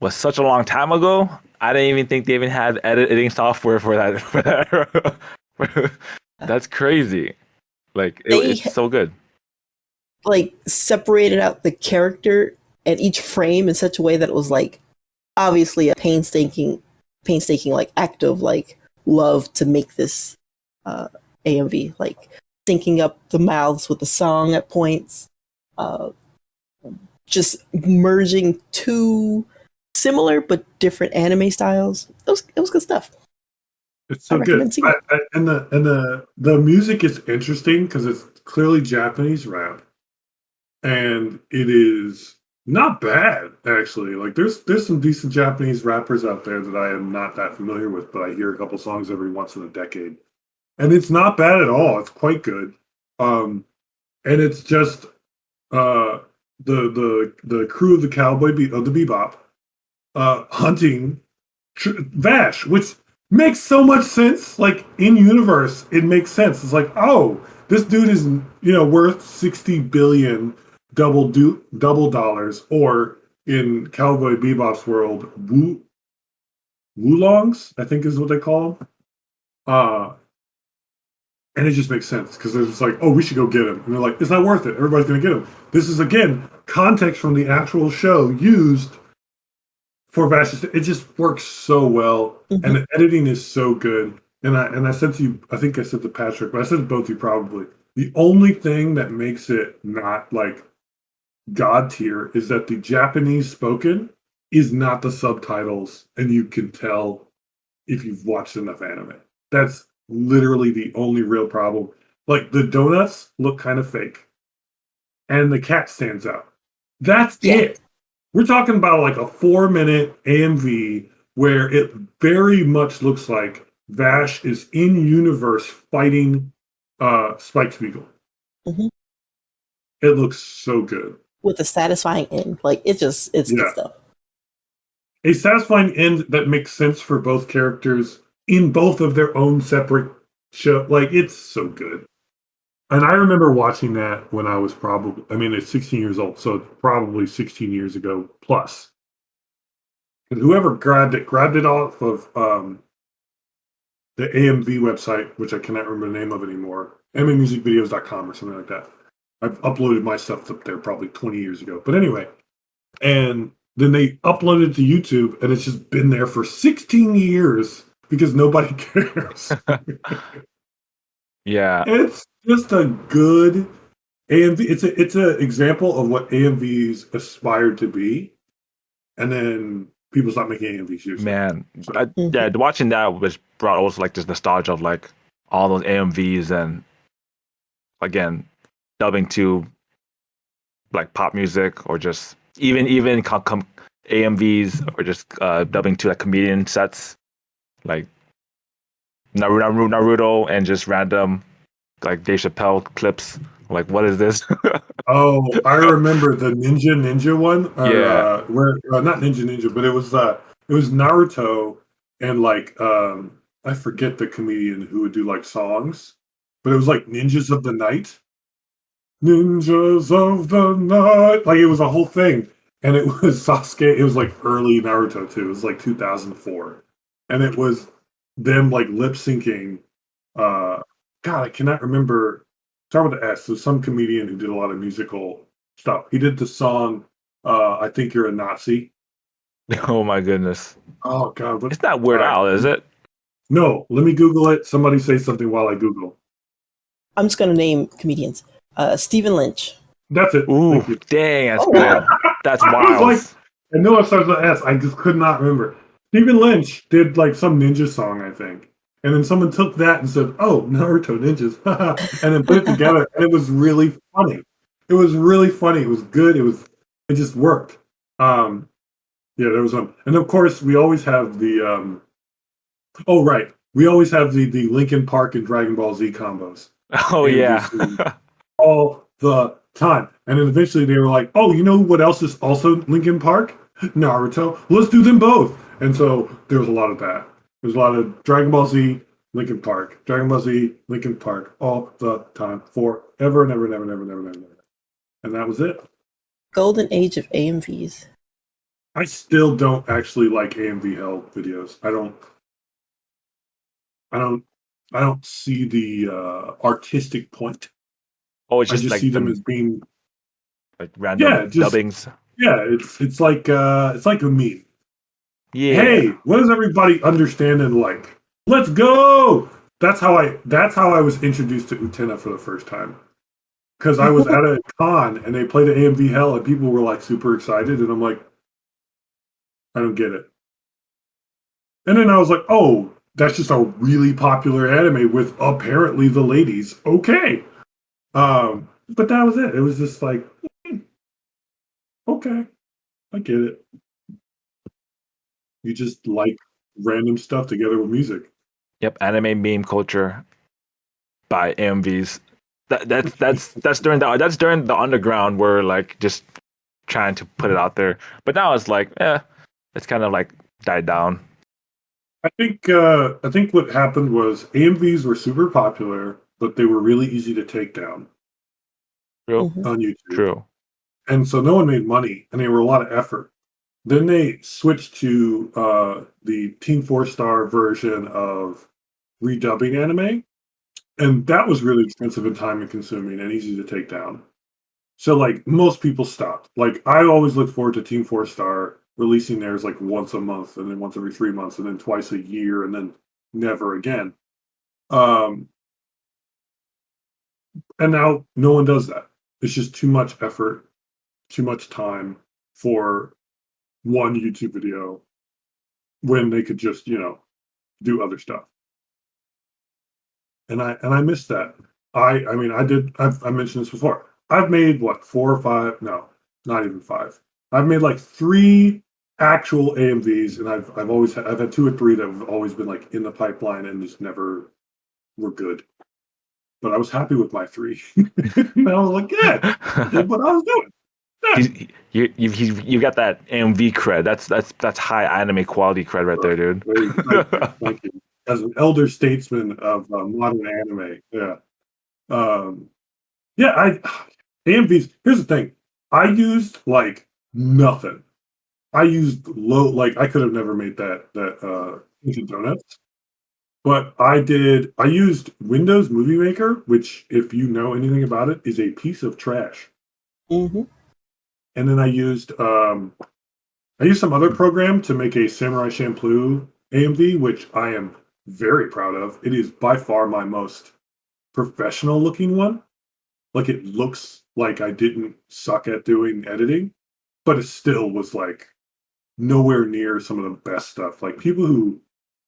was such a long time ago. I didn't even think they even had editing software for that. That's crazy. Like it's so good. Like separated out the character and each frame in such a way that it was like obviously a painstaking like act of like love to make this AMV, like syncing up the mouths with the song at points, just merging two similar but different anime styles. It was good stuff. It's so good. And the music is interesting because it's clearly Japanese rap, and it is not bad actually. Like there's some decent Japanese rappers out there that I am not that familiar with, but I hear a couple songs every once in a decade, and it's not bad at all. It's quite good. And it's just the crew of the of the Bebop hunting Vash, which makes so much sense. Like in universe, it makes sense. It's like, oh, this dude is worth 60 billion double dollars, or in Cowboy Bebop's world, Wulongs, I think is what they call them. And it just makes sense because they're just like, oh, we should go get him. And they're like, it's not worth it. Everybody's going to get him. This is, again, context from the actual show used for Vash, it just works so well, and the editing is so good. And I said to you, I think I said to Patrick, but I said to both of you probably. The only thing that makes it not like god tier is that the Japanese spoken is not the subtitles, and you can tell if you've watched enough anime. That's literally the only real problem. Like the donuts look kind of fake, and the cat stands out. That's it. We're talking about like a 4-minute AMV where it very much looks like Vash is in universe fighting Spike Spiegel. Mm-hmm. It looks so good. With a satisfying end. Like it's good stuff. A satisfying end that makes sense for both characters in both of their own separate show. Like it's so good. And I remember watching that when I was it's 16 years old, so it's probably 16 years ago plus. And whoever grabbed it off of the AMV website, which I cannot remember the name of anymore, animemusicvideos.com or something like that. I've uploaded my stuff up there probably 20 years ago. But anyway, and then they uploaded it to YouTube, and it's just been there for 16 years because nobody cares. Yeah. It's just a good AMV. It's an example of what AMVs aspire to be, and then people stop making AMVs. Man, watching that was brought also like this nostalgia of like all those AMVs and again dubbing to like pop music or just even AMVs or just dubbing to like comedian sets like Naruto and just random like Dave Chappelle clips. Like, what is this? Oh, I remember the Ninja one. Where not Ninja, but it was Naruto and like I forget the comedian who would do like songs, but it was like Ninjas of the Night. Ninjas of the Night. Like it was a whole thing. And it was Sasuke. It was like early Naruto too. It was like 2004. And it was them like lip syncing. God, I cannot remember. Start with the S. There's some comedian who did a lot of musical stuff. He did the song I Think You're a Nazi. Oh my goodness. Oh God. It's not Weird Al, is it? No, let me Google it. Somebody say something while I Google. I'm just gonna name comedians. Stephen Lynch. That's it. Ooh, dang, that's good. That's wild. I know it starts with S. I just could not remember. Stephen Lynch did like some ninja song, I think. And then someone took that and said, "Oh, Naruto ninjas," and then put it together, and it was really funny. It was really funny. It was good. It just worked. Yeah, there was and of course we always have the we always have the Linkin Park and Dragon Ball Z combos. Oh yeah, all the time. And then eventually they were like, "Oh, you know what else is also Linkin Park? Naruto. Let's do them both." And so there was a lot of that. There's a lot of Dragon Ball Z, Linkin Park, Dragon Ball Z, Linkin Park, all the time, forever, never. And that was it. Golden age of AMVs. I still don't actually like AMV hell videos. I don't see the artistic point. Oh, it's I just just like see them as being like random dubbings. Yeah, it's like a meme. Yeah. Hey, what does everybody understand and like? Let's go. That's how I was introduced to Utena for the first time. Because I was at a con and they played an AMV Hell and people were like super excited and I'm like, I don't get it. And then I was like, oh, that's just a really popular anime with apparently the ladies. Okay. But that was it. It was just like, okay, I get it. You just like random stuff together with music. Yep, anime meme culture by AMVs. That's during the underground where like just trying to put it out there. But now it's like, it's kind of like died down. I think what happened was AMVs were super popular, but they were really easy to take down. True. On YouTube. True. And so no one made money, and they were a lot of effort. Then they switched to the Team 4-Star version of redubbing anime, and that was really expensive and time consuming and easy to take down. So like most people stopped. Like I always look forward to Team 4-Star releasing theirs like once a month, and then once every 3 months, and then twice a year, and then never again. And now no one does that. It's just too much effort, too much time for one YouTube video when they could just, do other stuff. And I miss that. I mean, I mentioned this before. I've made what, 4 or 5? No, not even 5. I've made like 3 actual AMVs, and I've had 2 or 3 that have always been like in the pipeline and just never were good. But I was happy with my 3. And I was like, yeah, I did what I was doing. Yeah. You got that AMV cred. That's high anime quality cred right there, dude. Thank you. As an elder statesman of modern anime, yeah. AMVs. Here's the thing. I used like nothing. I used low. Like I could have never made that into donuts. But I did. I used Windows Movie Maker, which, if you know anything about it, is a piece of trash. Mm-hmm. And then I used some other program to make a Samurai Champloo AMV, which I am very proud of. It is by far my most professional looking one. Like, it looks like I didn't suck at doing editing, but it still was like nowhere near some of the best stuff. Like, people who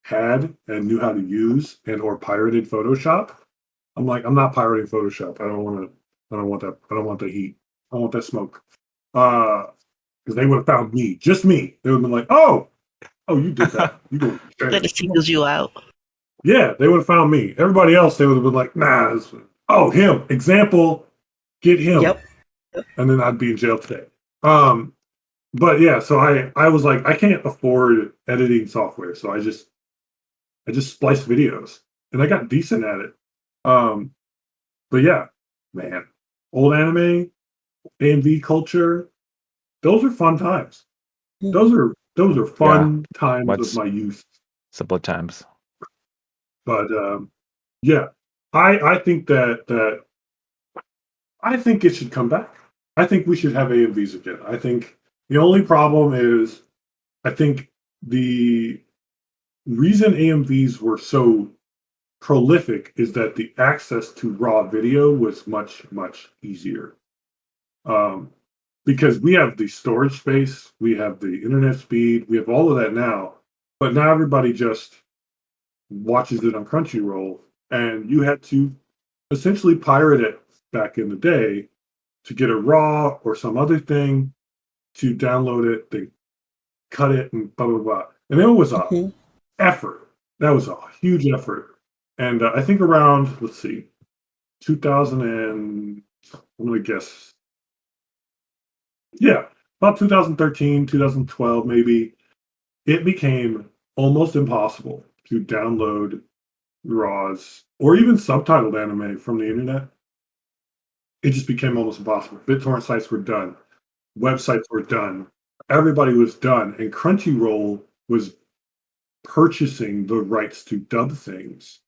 had and knew how to use and or pirated Photoshop, I'm like, I'm not pirating Photoshop. I don't want that. I don't want the heat. I don't want that smoke. Because they would have found me, just me. They would have been like, oh, you did that. You go. That singles you out. Yeah, they would have found me. Everybody else, they would have been like, nah. Him. Example, get him. Yep. And then I'd be in jail today. But yeah, so I was like, I can't afford editing software, so I just spliced videos, and I got decent at it. But yeah, man, old anime, AMV culture, those are fun times. Those are fun times of my youth. Simple times. But yeah, I think that I think it should come back. I think we should have AMVs again. I think the only problem is, I think the reason AMVs were so prolific is that the access to raw video was much, much easier. Because we have the storage space, we have the internet speed, we have all of that now, but now everybody just watches it on Crunchyroll, and you had to essentially pirate it back in the day to get a raw or some other thing, to download it, they cut it, and blah blah blah. And it was a effort. That was a huge effort. And I think around, let's see, 2000 and I'm gonna guess, yeah, about 2013, 2012 maybe, it became almost impossible to download raws or even subtitled anime from the internet. It just became almost impossible. BitTorrent sites were done. Websites were done. Everybody was done. And Crunchyroll was purchasing the rights to dub things.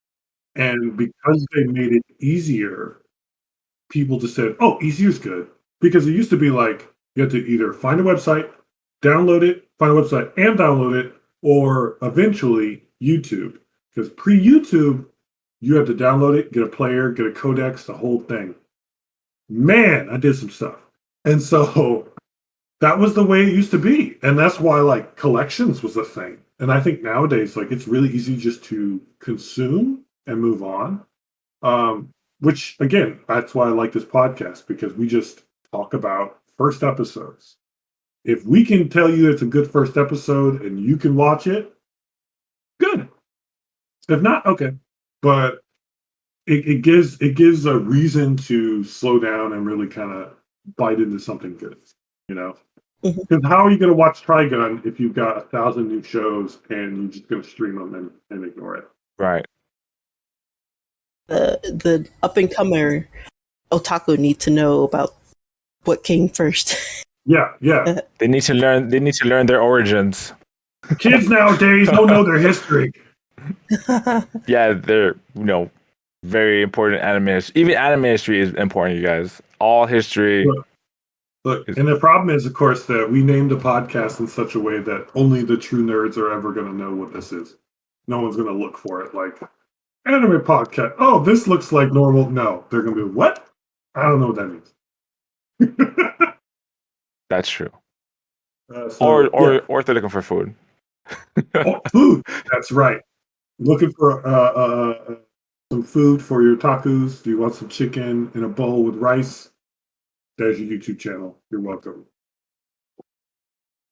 And because they made it easier, people just said, oh, easier's good. Because it used to be like, you had to either find a website, download it, find a website and download it, or eventually YouTube. Because pre-YouTube, you had to download it, get a player, get a codex, the whole thing. Man, I did some stuff. And so that was the way it used to be. And that's why like collections was a thing. And I think nowadays, like, it's really easy just to consume and move on. Which again, that's why I like this podcast, because we just talk about first episodes. If we can tell you it's a good first episode and you can watch it, good. If not, okay. But it gives a reason to slow down and really kind of bite into something good, you know? Because how are you going to watch Trigun if you've got 1,000 new shows and you're just going to stream them and ignore it? Right. The up and comer otaku need to know about what came first. Yeah. They need to learn their origins. Kids nowadays don't know their history. Yeah, they're very important anime. Even anime history is important, you guys. All history. Look, and the problem is, of course, that we named the podcast in such a way that only the true nerds are ever going to know what this is. No one's going to look for it like anime podcast. Oh, this looks like normal. No, they're going to be what? I don't know what that means. That's true. So, Or if they're looking for food. Oh, food. That's right. Looking for some food for your tacos. Do you want some chicken in a bowl with rice? There's your YouTube channel. You're welcome.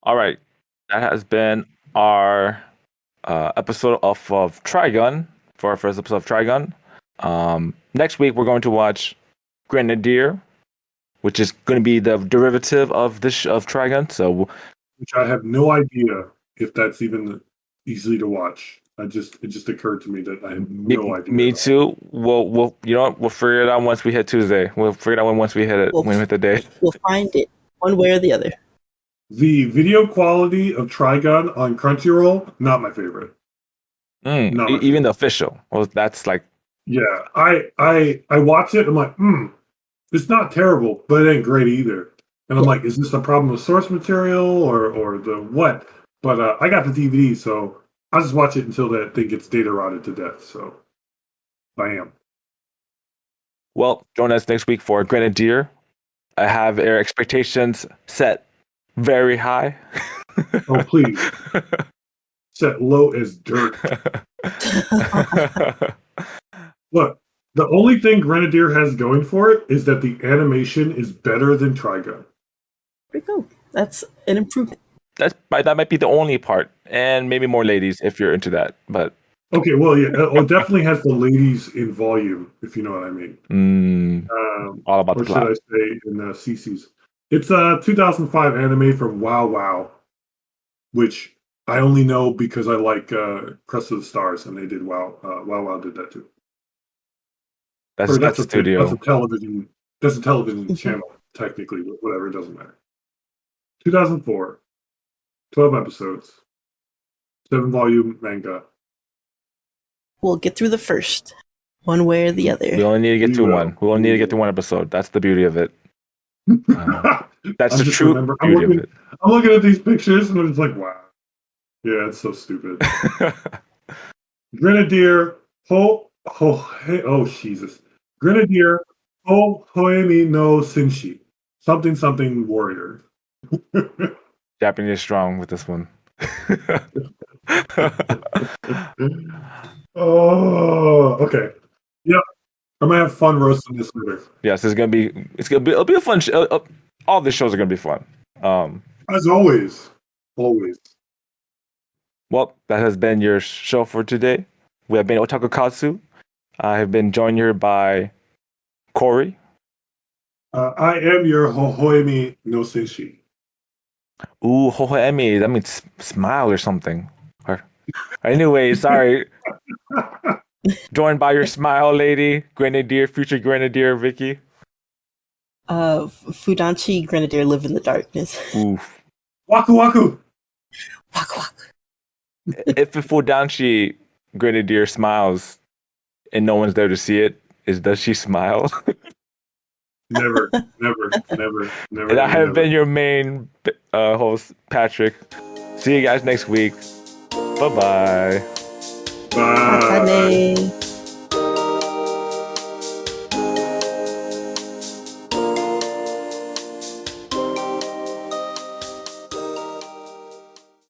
All right. That has been our episode of Trigun, for our first episode of Trigun. Next week, we're going to watch Grenadier, which is going to be the derivative of this of Trigun. So, which I have no idea if that's even easily to watch. It just occurred to me that I have no idea. Me too. We'll figure it out once we hit Tuesday. We'll figure it out once we hit it. When we hit the day, we'll find it one way or the other. The video quality of Trigun on Crunchyroll, not my favorite. Even the official. Well, that's like. Yeah, I watch it. I'm like, it's not terrible, but it ain't great either. And I'm like, is this a problem with source material or the what? But I got the DVD, so I'll just watch it until that thing gets data rotted to death. So, bam. Well, join us next week for Grenadier. I have our expectations set very high. Oh, please. Set low as dirt. Look, the only thing Grenadier has going for it is that the animation is better than Trigun. There we go. That's an improvement. That might be the only part, and maybe more ladies if you're into that. But okay, well, yeah, it definitely has the ladies in volume, if you know what I mean. All about the plot. Or should I say in CC's? It's a 2005 anime from Wow Wow, which I only know because I like Crest of the Stars, and they did Wow. Wow Wow did that too. That's a studio. That's a television. That's a television channel, technically, but whatever, it doesn't matter. 2004, 12 episodes, 7-volume manga. We'll get through the first, one way or the other. We only need to get through one. We only need to get through one episode. That's the beauty of it. That's the true beauty of it. I'm looking at these pictures and I'm just like, wow. Yeah, it's so stupid. Grenadier, oh Jesus. Grenadier, Hoemi no Senshi. Something warrior. Japanese strong with this one. Oh, okay. Yep. I'm gonna have fun roasting this later. Yes, it'll be a fun show. All the shows are gonna be fun. As always. Well, that has been your show for today. We have been Taku Katsu. I have been joined here by Cori. I am your Hohoemi no Senshi. Ooh, Hohoemi. That means smile or something. Anyway, sorry. Joined by your smile lady, Grenadier, future Grenadier, Vicky. Fudanchi Grenadier live in the darkness. Oof. Waku waku. Waku waku. If a Fudanchi Grenadier smiles and no one's there to see it, does she smile? Never. And I have been your main host, Patrick. See you guys next week. Bye-bye. Bye. Bye.